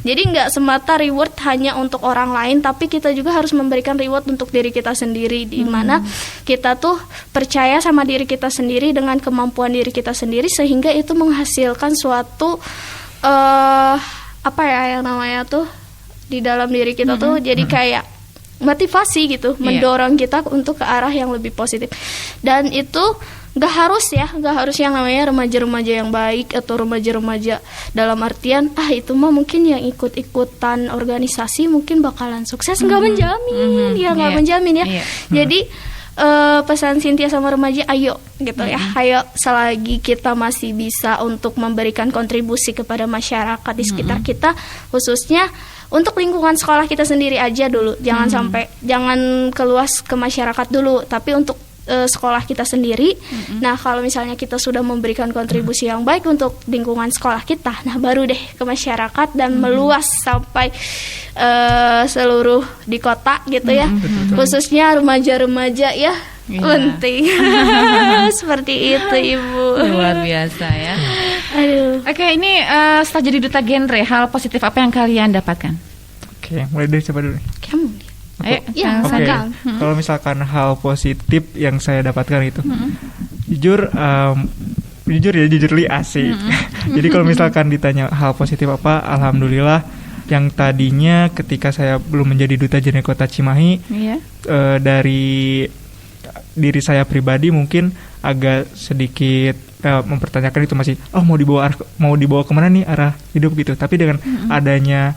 Jadi nggak semata reward hanya untuk orang lain, tapi kita juga harus memberikan reward untuk diri kita sendiri, di mana kita tuh percaya sama diri kita sendiri dengan kemampuan diri kita sendiri, sehingga itu menghasilkan suatu yang namanya tuh di dalam diri kita tuh jadi kayak motivasi gitu, mendorong kita untuk ke arah yang lebih positif. Dan itu nggak harus yang namanya remaja-remaja yang baik atau remaja-remaja dalam artian itu mah mungkin yang ikut-ikutan organisasi mungkin bakalan sukses, nggak menjamin menjamin ya. Jadi pesan Cynthia sama remaja, ayo gitu ya, ayo selagi kita masih bisa untuk memberikan kontribusi kepada masyarakat di sekitar kita, khususnya untuk lingkungan sekolah kita sendiri aja dulu, jangan keluas ke masyarakat dulu, tapi untuk sekolah kita sendiri. Nah kalau misalnya kita sudah memberikan kontribusi yang baik untuk lingkungan sekolah kita, nah baru deh ke masyarakat dan meluas sampai seluruh di kota gitu ya. Khususnya remaja-remaja ya, penting. Seperti itu Ibu. Luar biasa ya. Aduh. Oke, ini setelah jadi duta genre, hal positif apa yang kalian dapatkan? Oke, mulai dari siapa dulu nih? Kamu. Oke. Kalau misalkan hal positif yang saya dapatkan itu, jujur asik. Jadi kalau misalkan ditanya hal positif apa, alhamdulillah yang tadinya ketika saya belum menjadi duta genre Kota Cimahi, dari diri saya pribadi mungkin agak sedikit mempertanyakan itu masih mau dibawa kemana nih arah hidup gitu. Tapi dengan adanya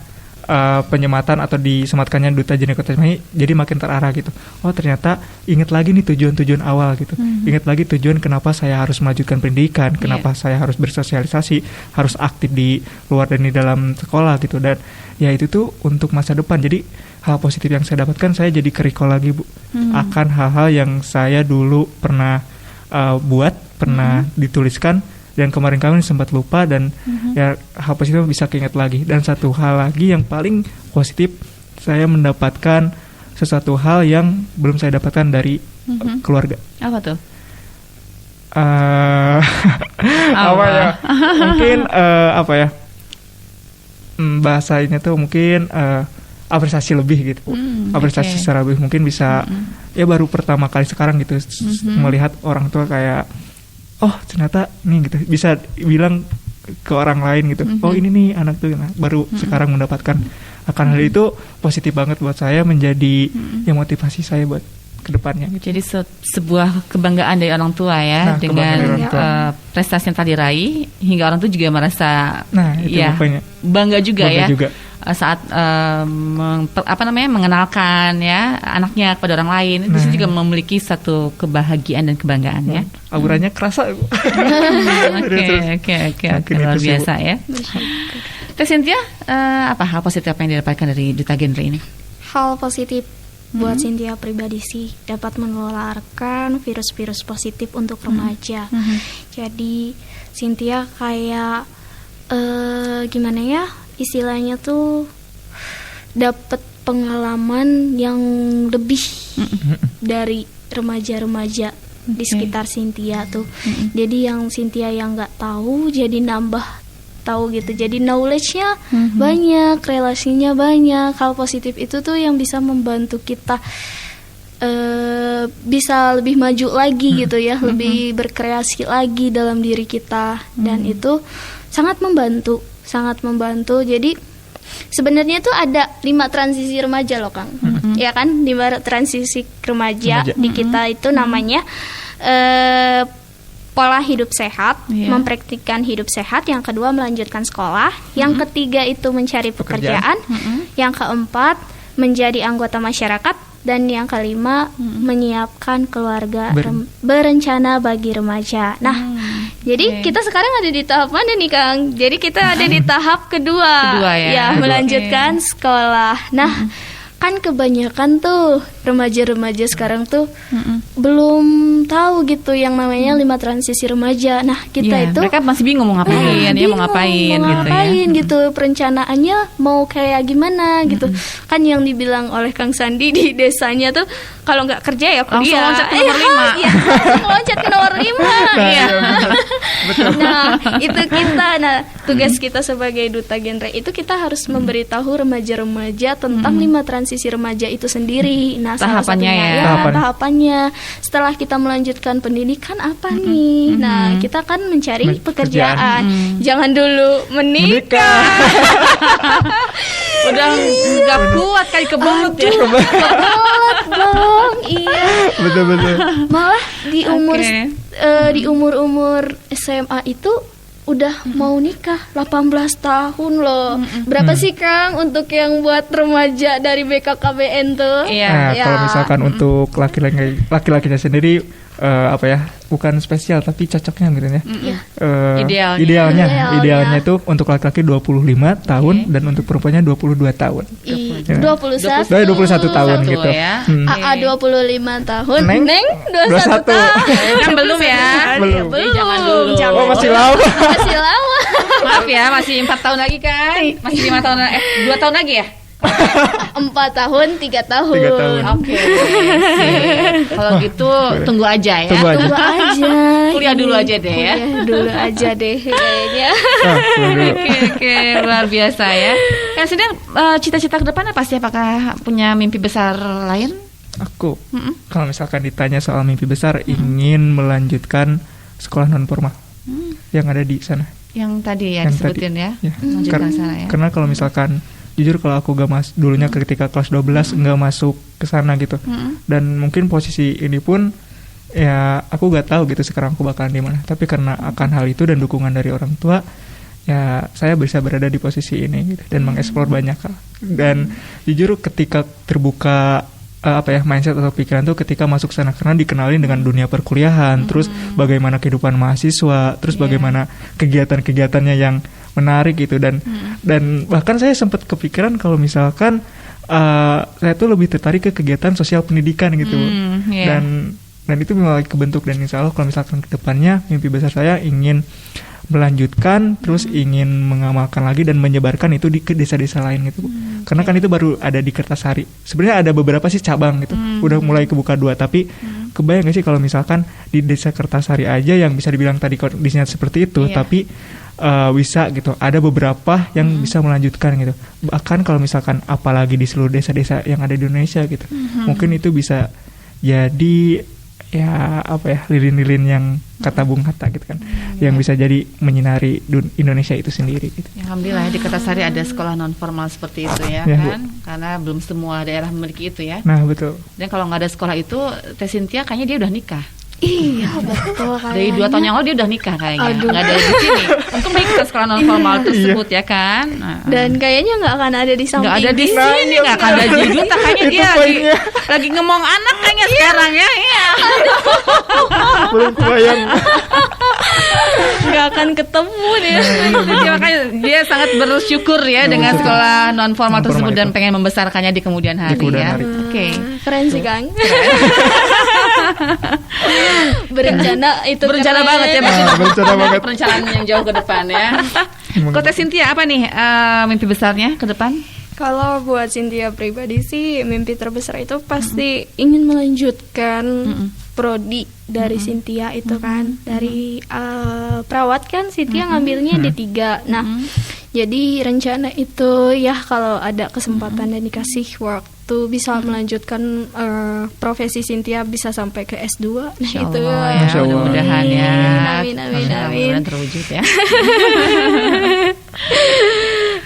penyematan atau disematkannya duta genre Kota Cimahi, jadi makin terarah gitu. Oh ternyata ingat lagi nih tujuan-tujuan awal gitu. Ingat lagi tujuan kenapa saya harus melanjutkan pendidikan, kenapa saya harus bersosialisasi, harus aktif di luar dan di dalam sekolah gitu. Dan ya itu tuh untuk masa depan. Jadi hal positif yang saya dapatkan, saya jadi ke-recall lagi Bu, akan hal-hal yang saya dulu pernah pernah dituliskan, dan kemarin sempat lupa, dan ya hal positif bisa keinget lagi. Dan satu hal lagi yang paling positif, saya mendapatkan sesuatu hal yang belum saya dapatkan dari keluarga. Apa tuh? Apa ya? Mungkin bahasanya tuh mungkin apresiasi lebih gitu. Apresiasi secara lebih, mungkin bisa ya baru pertama kali sekarang gitu melihat orang tua kayak ternyata nih gitu, bisa bilang ke orang lain gitu, ini nih anak tuh, baru sekarang mendapatkan akan hal itu. Positif banget buat saya, menjadi yang motivasi saya buat kedepannya gitu. Jadi sebuah kebanggaan dari orang tua ya, dengan prestasi yang telah diraih, hingga orang tua juga merasa itu bangga juga. saat mengenalkan ya anaknya kepada orang lain. Di sini juga memiliki satu kebahagiaan dan kebanggaan ya. Auranya kerasa. Oke, luar biasa ya. Teh Cynthia, apa hal positif apa yang didapatkan dari Duta Genre ini? Hal positif buat Cynthia pribadi sih dapat menularkan virus-virus positif untuk remaja. Jadi Cynthia kayak gimana ya istilahnya tuh dapat pengalaman yang lebih dari remaja-remaja di sekitar Cynthia tuh. Jadi yang Cynthia yang nggak tahu jadi nambah tahu gitu. Jadi knowledge-nya banyak, relasinya banyak. Hal positif itu tuh yang bisa membantu kita bisa lebih maju lagi gitu ya, lebih berkreasi lagi dalam diri kita dan itu sangat membantu. Jadi sebenarnya tuh ada 5 transisi remaja loh Kang. Ya kan, 5 transisi remaja di kita itu namanya pola hidup sehat, mempraktikkan hidup sehat. Yang kedua melanjutkan sekolah. Yang ketiga itu mencari pekerjaan. Yang keempat menjadi anggota masyarakat. Dan yang kelima menyiapkan keluarga berencana bagi remaja. Nah, jadi kita sekarang ada di tahap mana nih Kang? Jadi kita ada di tahap kedua ya melanjutkan sekolah. Nah, kan kebanyakan tuh remaja-remaja sekarang tuh belum tahu gitu yang namanya 5 transisi remaja. Nah, kita itu mereka masih bingung mau ngapain, mau ngapain gitu. Perencanaannya mau kayak gimana gitu. Kan yang dibilang oleh Kang Sandi di desanya tuh kalau nggak kerja ya kuliah. Langsung loncat ke nomor 5. Langsung loncat ke nomor 5. Iya. Nah, itu kita. Nah, tugas kita sebagai Duta Genre itu kita harus memberitahu remaja-remaja tentang 5 transisi remaja itu sendiri. Nah, tahapannya tahapannya. Setelah kita melanjutkan pendidikan apa nih? Nah, kita kan mencari pekerjaan. Jangan dulu menikah. Udah nggak kuat kali kebelet ya. Kebelet dong, iya. Betul. Malah di umur SMA itu udah mau nikah 18 tahun loh. Berapa sih Kang untuk yang buat remaja dari BKKBN tuh? Nah, kalau misalkan untuk laki-lakinya sendiri bukan spesial tapi cocoknya gitu ya. Idealnya itu untuk laki-laki 25 tahun dan untuk perempuannya 22 tahun. 21 tahun gitu. Ya. AA 25 tahun. Neng 21 tahun. Kan belum ya? Belum. Jangan dulu. Oh, masih lama. Maaf ya, masih 4 tahun lagi kan? Masih 5 tahun 2 tahun lagi ya? 4 tahun, 3 tahun. Oke. Kalau gitu tunggu aja ya. Tunggu aja. Kuliah dulu aja deh ya. Dulu aja deh kayaknya. Oke, luar biasa ya. Kan sedang cita-cita ke depan apa sih? Apakah punya mimpi besar lain? Aku kalau misalkan ditanya soal mimpi besar, ingin melanjutkan sekolah non formal yang ada di sana. Yang tadi ya disebutin ya. Melanjutkan sana ya. Karena kalau misalkan jujur kalau aku gak dulunya ketika kelas 12 nggak masuk ke sana gitu, dan mungkin posisi ini pun ya aku gak tahu gitu sekarang aku bakalan di mana. Tapi karena akan hal itu dan dukungan dari orang tua, ya saya bisa berada di posisi ini gitu, dan mengeksplor banyak hal. Dan jujur ketika terbuka mindset atau pikiran tuh ketika masuk sana, karena dikenalin dengan dunia perkuliahan, terus bagaimana kehidupan mahasiswa, terus bagaimana kegiatan-kegiatannya yang menarik gitu, dan bahkan saya sempat kepikiran kalau misalkan saya tuh lebih tertarik ke kegiatan sosial pendidikan gitu. Dan itu mulai kebentuk, dan insya Allah kalau misalkan ke depannya mimpi besar saya ingin melanjutkan, terus ingin mengamalkan lagi dan menyebarkan itu ke desa-desa lain gitu. Karena kan itu baru ada di Kertasari. Sebenarnya ada beberapa sih cabang gitu. Udah mulai kebuka 2, tapi kebayang gak sih kalau misalkan di desa Kertasari aja yang bisa dibilang tadi kondisinya seperti itu, tapi bisa gitu. Ada beberapa yang bisa melanjutkan gitu. Bahkan kalau misalkan apalagi di seluruh desa-desa yang ada di Indonesia gitu. Mungkin itu bisa jadi lilin-lilin yang kata Bung Hatta gitu kan, yang bisa jadi menyinari Indonesia itu sendiri gitu. Alhamdulillah di Kertasari ada sekolah non formal seperti itu ya kan, karena belum semua daerah memiliki itu ya. Nah betul. Dan kalau nggak ada sekolah itu, Teh Cynthia kayaknya dia udah nikah. Iya betul Dari 2 tahun yang lalu dia udah nikah kayaknya. Aduh. Nggak ada di sini. Untung baik ke sekolah non formal tersebut ya kan. Nah. Dan kayaknya nggak akan ada di samping. Nggak ada di dia. sini, nggak akan ada di Duta. Kayaknya dia lagi ngemong anak kayaknya sekarang ya. Iya. Belum kebayang. Nggak akan ketemu deh. Jadi makanya dia sangat bersyukur ya dengan sekolah non formal tersebut itu. dan pengen membesarkannya di kemudian hari kemudian ya. hari. Oke. Keren sih Kang. Berencana itu Berencana keren. banget ya, Mbak. Berencana banget. Perencanaan yang jauh ke depan ya. Kota Cynthia apa nih mimpi besarnya ke depan? Kalau buat Cynthia pribadi sih mimpi terbesar itu pasti ingin melanjutkan prodi dari Cynthia itu kan dari perawat kan Cynthia ngambilnya D3. Nah, jadi rencana itu ya kalau ada kesempatan dan dikasih waktu bisa melanjutkan profesi Cynthia bisa sampai ke S2. Nah, Insya itu Allah ya, Masya Allah. mudah-mudahan ya. Amin, amin, Masya Allah, amin. mudah-mudahan terwujud ya.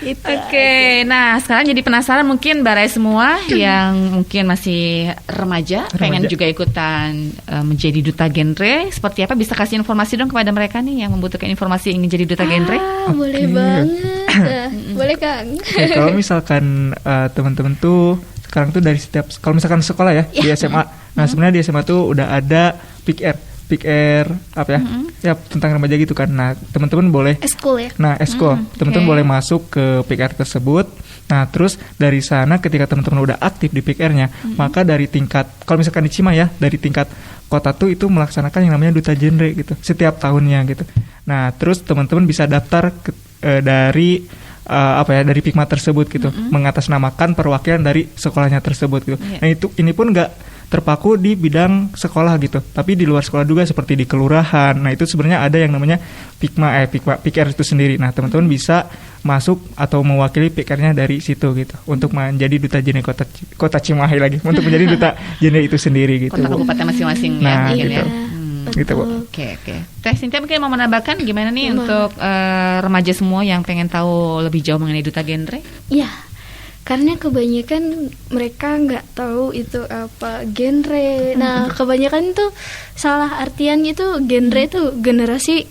Itu. Oke, nah sekarang jadi penasaran mungkin Barai semua yang mungkin masih remaja, pengen juga ikutan menjadi duta genre. Seperti apa? Bisa kasih informasi dong kepada mereka nih yang membutuhkan informasi ingin jadi duta genre? Boleh Oke. banget. Boleh Kang. Oke, kalau misalkan teman-teman tuh sekarang tuh dari setiap kalau misalkan sekolah ya di SMA. Nah, sebenarnya di SMA tuh udah ada Pick Air apa ya? Ya tentang remaja gitu kan. Nah, teman-teman boleh Eskul ya. Nah, eskul, teman-teman boleh masuk ke PKR tersebut. Nah, terus dari sana ketika teman-teman udah aktif di PKR-nya, maka dari tingkat, kalau misalkan di Cimahi ya, dari tingkat kota tuh itu melaksanakan yang namanya duta genre gitu, setiap tahunnya gitu. Nah, terus teman-teman bisa daftar dari dari Pikma tersebut gitu, mengatasnamakan perwakilan dari sekolahnya tersebut gitu. Nah, ini pun nggak terpaku di bidang sekolah gitu, tapi di luar sekolah juga seperti di kelurahan. Nah, itu sebenarnya ada yang namanya PKR itu sendiri. Nah, teman-teman bisa masuk atau mewakili PKR-nya dari situ gitu untuk menjadi duta genre kota Cimahi lagi, untuk menjadi duta genre itu sendiri gitu. Kota kabupaten masing-masing Nah, ya mungkin gitu. ya. Gitu, Bu. Oke. Teh Cynthia mungkin mau menambahkan gimana nih untuk remaja semua yang pengen tahu lebih jauh mengenai duta genre? Iya. Karena kebanyakan mereka nggak tahu itu apa genre. Nah, kebanyakan tuh salah artian itu genre itu generasi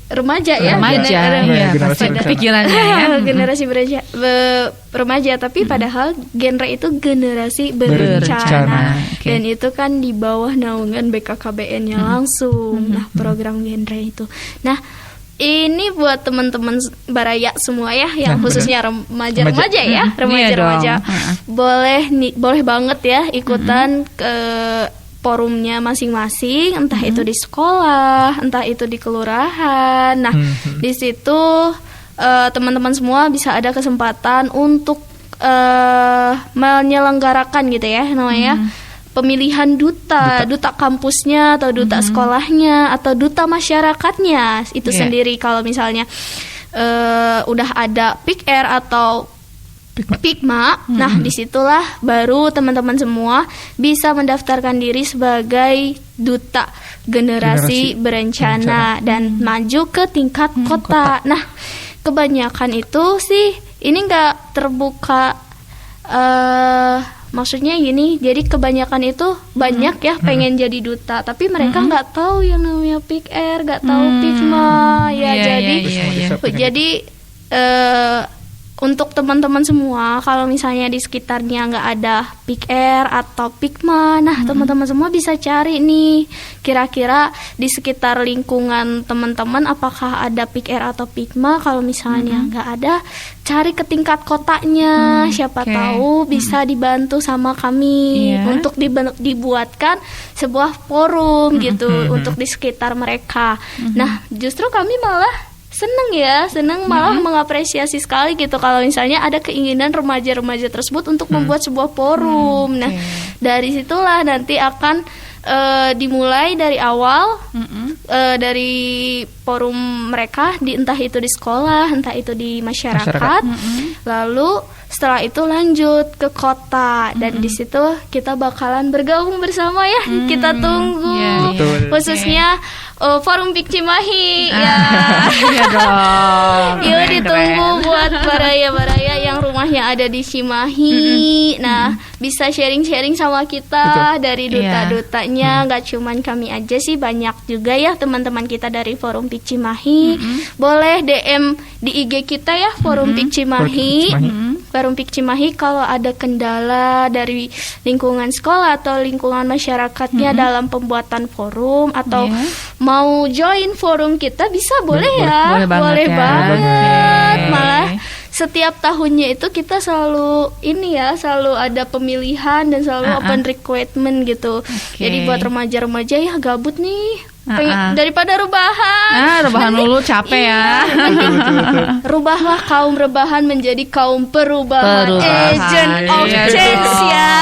remaja ya. Remaja, ya, generasi pasti ada berencana. pikirannya ya. Generasi remaja, tapi padahal genre itu generasi berencana. Berencana. Oke. Dan itu kan di bawah naungan BKKBN-nya langsung. Nah, program genre itu. Nah, ini buat teman-teman Baraya semua ya, yang khususnya remaja-remaja ya, remaja-remaja. Boleh banget ya ikutan ke forumnya masing-masing, entah itu di sekolah, entah itu di kelurahan. Nah, di situ teman-teman semua bisa ada kesempatan untuk menyelenggarakan gitu ya, namanya pemilihan duta kampusnya atau duta sekolahnya atau duta masyarakatnya itu sendiri. Kalau misalnya udah ada PIK-R atau Pikma, nah disitulah baru teman-teman semua bisa mendaftarkan diri sebagai duta generasi berencana dan maju ke tingkat kota. Nah, kebanyakan itu sih ini nggak terbuka. Maksudnya gini, jadi kebanyakan itu banyak ya pengen jadi duta, tapi mereka nggak tahu yang namanya PIK-R, nggak tahu Pikma, ya. Jadi untuk teman-teman semua, kalau misalnya di sekitarnya nggak ada PIK-R atau Pikma, nah teman-teman semua bisa cari nih, kira-kira di sekitar lingkungan teman-teman apakah ada PIK-R atau Pikma. Kalau misalnya nggak ada, cari ke tingkat kotanya, siapa tahu bisa dibantu sama kami untuk dibuatkan sebuah forum gitu untuk di sekitar mereka. Nah, justru kami malah seneng malah mengapresiasi sekali gitu kalau misalnya ada keinginan remaja-remaja tersebut untuk membuat sebuah forum. Nah, dari situlah nanti akan dimulai dari awal dari forum mereka, entah itu di sekolah, entah itu di masyarakat. Lalu setelah itu lanjut ke kota dan di situ kita bakalan bergabung bersama ya. Kita tunggu khususnya forum Pik Cimahi ya. Iya dong. Yuk ditunggu buat baraya-baraya yang rumahnya yang ada di Cimahi. Nah, bisa sharing-sharing sama kita dari duta-dutanya. Nggak cuman kami aja sih, banyak juga ya teman-teman kita dari Forum PIK Cimahi. Boleh DM di IG kita ya, Forum PIK Cimahi. Forum PIK Cimahi kalau ada kendala dari lingkungan sekolah atau lingkungan masyarakatnya dalam pembuatan forum atau mau join forum kita bisa boleh ya. Boleh banget. Malah setiap tahunnya itu kita selalu selalu ada pemilihan dan selalu open recruitment gitu. Jadi buat remaja-remaja ya gabut nih. Daripada rebahan. Rebahan dulu capek ya. Rubahlah kaum rebahan menjadi kaum perubahan. Agent of change ya.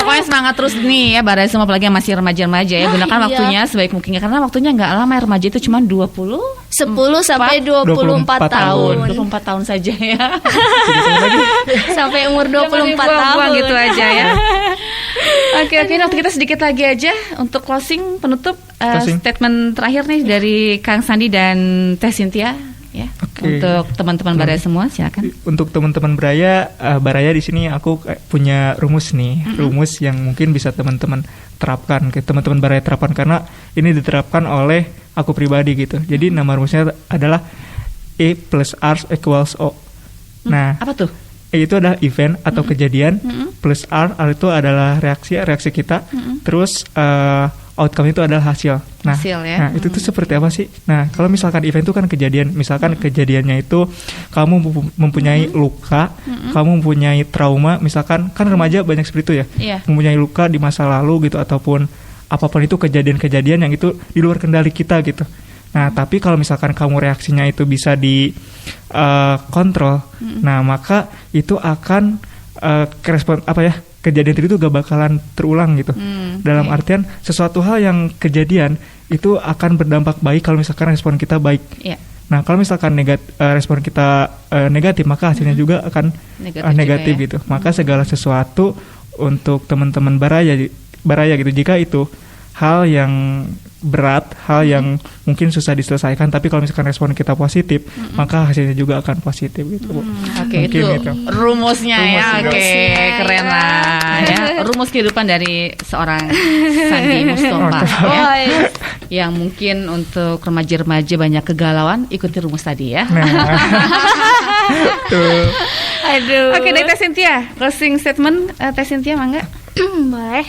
Pokoknya semangat terus nih ya Barai semua, apalagi yang masih remaja-remaja ya. Gunakan waktunya sebaik mungkin karena waktunya nggak lama ya, remaja itu cuma 10 sampai 24 tahun. 24 tahun saja ya. Sampai umur 24 tahun gitu aja ya. Oke, waktu kita sedikit lagi aja untuk closing penutup statement terakhir nih dari Kang Sandi dan Teh Cynthia ya. Untuk teman-teman Baraya semua silakan. Untuk teman-teman Baraya di sini aku punya rumus nih, rumus yang mungkin bisa teman-teman terapkan, teman-teman Baraya terapkan karena ini diterapkan oleh aku pribadi gitu. Jadi nama rumusnya adalah E plus R equals O. Nah, apa tuh? E itu adalah event atau kejadian, plus R itu adalah reaksi kita, terus outcome itu adalah hasil. Nah, nah itu tuh seperti apa sih? Nah, kalau misalkan event itu kan kejadian, misalkan kejadiannya itu kamu mempunyai luka, kamu mempunyai trauma, misalkan kan remaja banyak seperti itu ya, mempunyai luka di masa lalu gitu ataupun apapun itu kejadian-kejadian yang itu di luar kendali kita gitu. Nah, tapi kalau misalkan kamu reaksinya itu bisa di kontrol, nah maka itu akan respon kejadian itu gak bakalan terulang gitu. Dalam artian sesuatu hal yang kejadian itu akan berdampak baik kalau misalkan respon kita baik. Nah, kalau misalkan respon kita negatif, maka hasilnya juga akan negatif gitu. Maka segala sesuatu untuk teman-teman Baraya gitu, jika itu hal yang berat, hal yang mungkin susah diselesaikan, tapi kalau misalkan respon kita positif, maka hasilnya juga akan positif gitu. Oke, itu rumusnya ya. Oke, keren lah ya. Rumus kehidupan dari seorang Sandi Mustafa ya. Yang mungkin untuk remaja-remaja banyak kegalauan, ikuti rumus tadi ya. Aduh. Oke, dari Teh Cynthia, closing statement Teh Cynthia mangga? Boleh.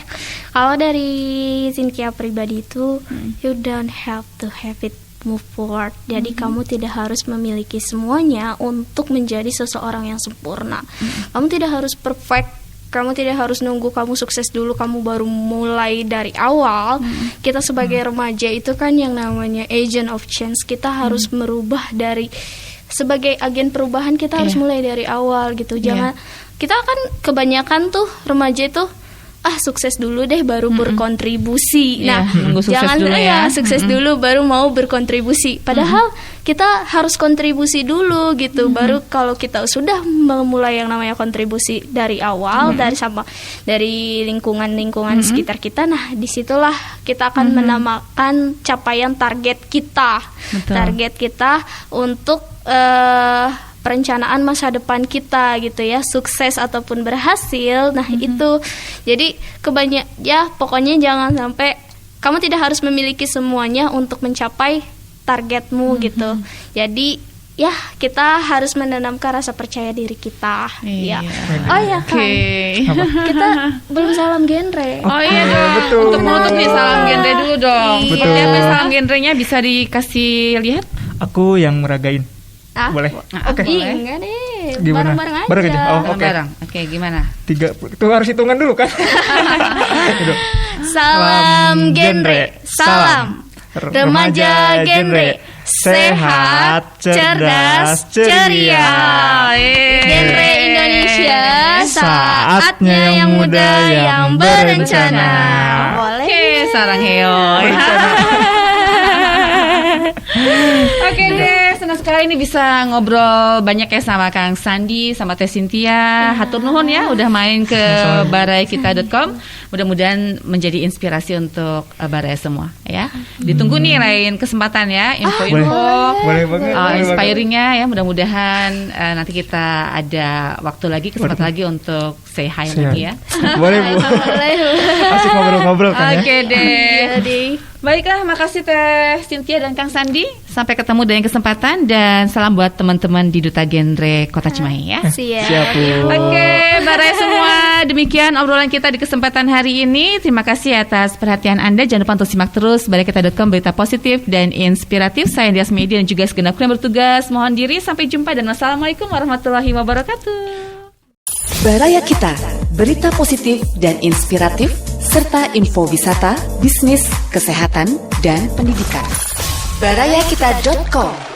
Kalau dari Cynthia pribadi itu, you don't have to have it move forward. Jadi kamu tidak harus memiliki semuanya untuk menjadi seseorang yang sempurna. Kamu tidak harus perfect. Kamu tidak harus nunggu kamu sukses dulu, kamu baru mulai dari awal. Kita sebagai remaja itu kan yang namanya agent of change. Kita harus merubah sebagai agen perubahan, kita harus mulai dari awal gitu. Jangan kita kan kebanyakan tuh remaja itu sukses dulu deh baru berkontribusi. Nah, jangan sukses dulu baru mau berkontribusi. Padahal kita harus kontribusi dulu gitu. Baru kalau kita sudah memulai yang namanya kontribusi dari awal, dari lingkungan sekitar kita, nah disitulah kita akan menamakan capaian target kita. Betul. Target kita untuk perencanaan masa depan kita gitu ya, sukses ataupun berhasil. Nah, itu jadi pokoknya jangan sampai kamu tidak harus memiliki semuanya untuk mencapai targetmu gitu. Jadi ya kita harus menanamkan rasa percaya diri kita. Ya. Oh ya kan. Kita belum salam genre. Oh iya dong. Betul. Untuk menutup nih salam genre dulu dong. Seperti apa salam genrenya bisa dikasih lihat? Aku yang meragain. Boleh? Oke. Enggak deh. Gimana? Bareng-bareng aja. Bareng aja. Oh, oke. Oke, gimana? 3 itu harus hitungan dulu kan? Salam genre. Salam remaja genre. Sehat, cerdas, ceria. Genre Indonesia, saatnya yang muda yang berencana. Oke, sarang heo. Oke deh, senang sekali ini bisa ngobrol banyak ya sama Kang Sandi, sama Teh Cynthia. Hatur nuhun ya udah main ke baraikita.com. Mudah-mudahan menjadi inspirasi untuk Baraya semua ya. Ditunggu nih lain kesempatan ya, info-info Boleh banget. inspiringnya ya. Mudah-mudahan nanti kita ada waktu lagi, kesempatan lagi untuk say hi lagi ya. Boleh Bu. Asik ngobrol-ngobrol kan ya. Oke deh. Baiklah, makasih Teh Cynthia dan Kang Sandi. Sampai ketemu dengan kesempatan dan salam buat teman-teman di Duta Genre Kota Cimahi ya. Siap Bu. Oke, Baraya semua, demikian obrolan kita di kesempatan hari ini. Terima kasih atas perhatian Anda. Jangan lupa untuk simak terus baraikita.com, berita positif dan inspiratif. Saya Dias Media dan juga segenap kru yang bertugas. Mohon diri, sampai jumpa dan wassalamualaikum warahmatullahi wabarakatuh. Baraya Kita, berita positif dan inspiratif, serta info wisata, bisnis, kesehatan, dan pendidikan. barayakita.com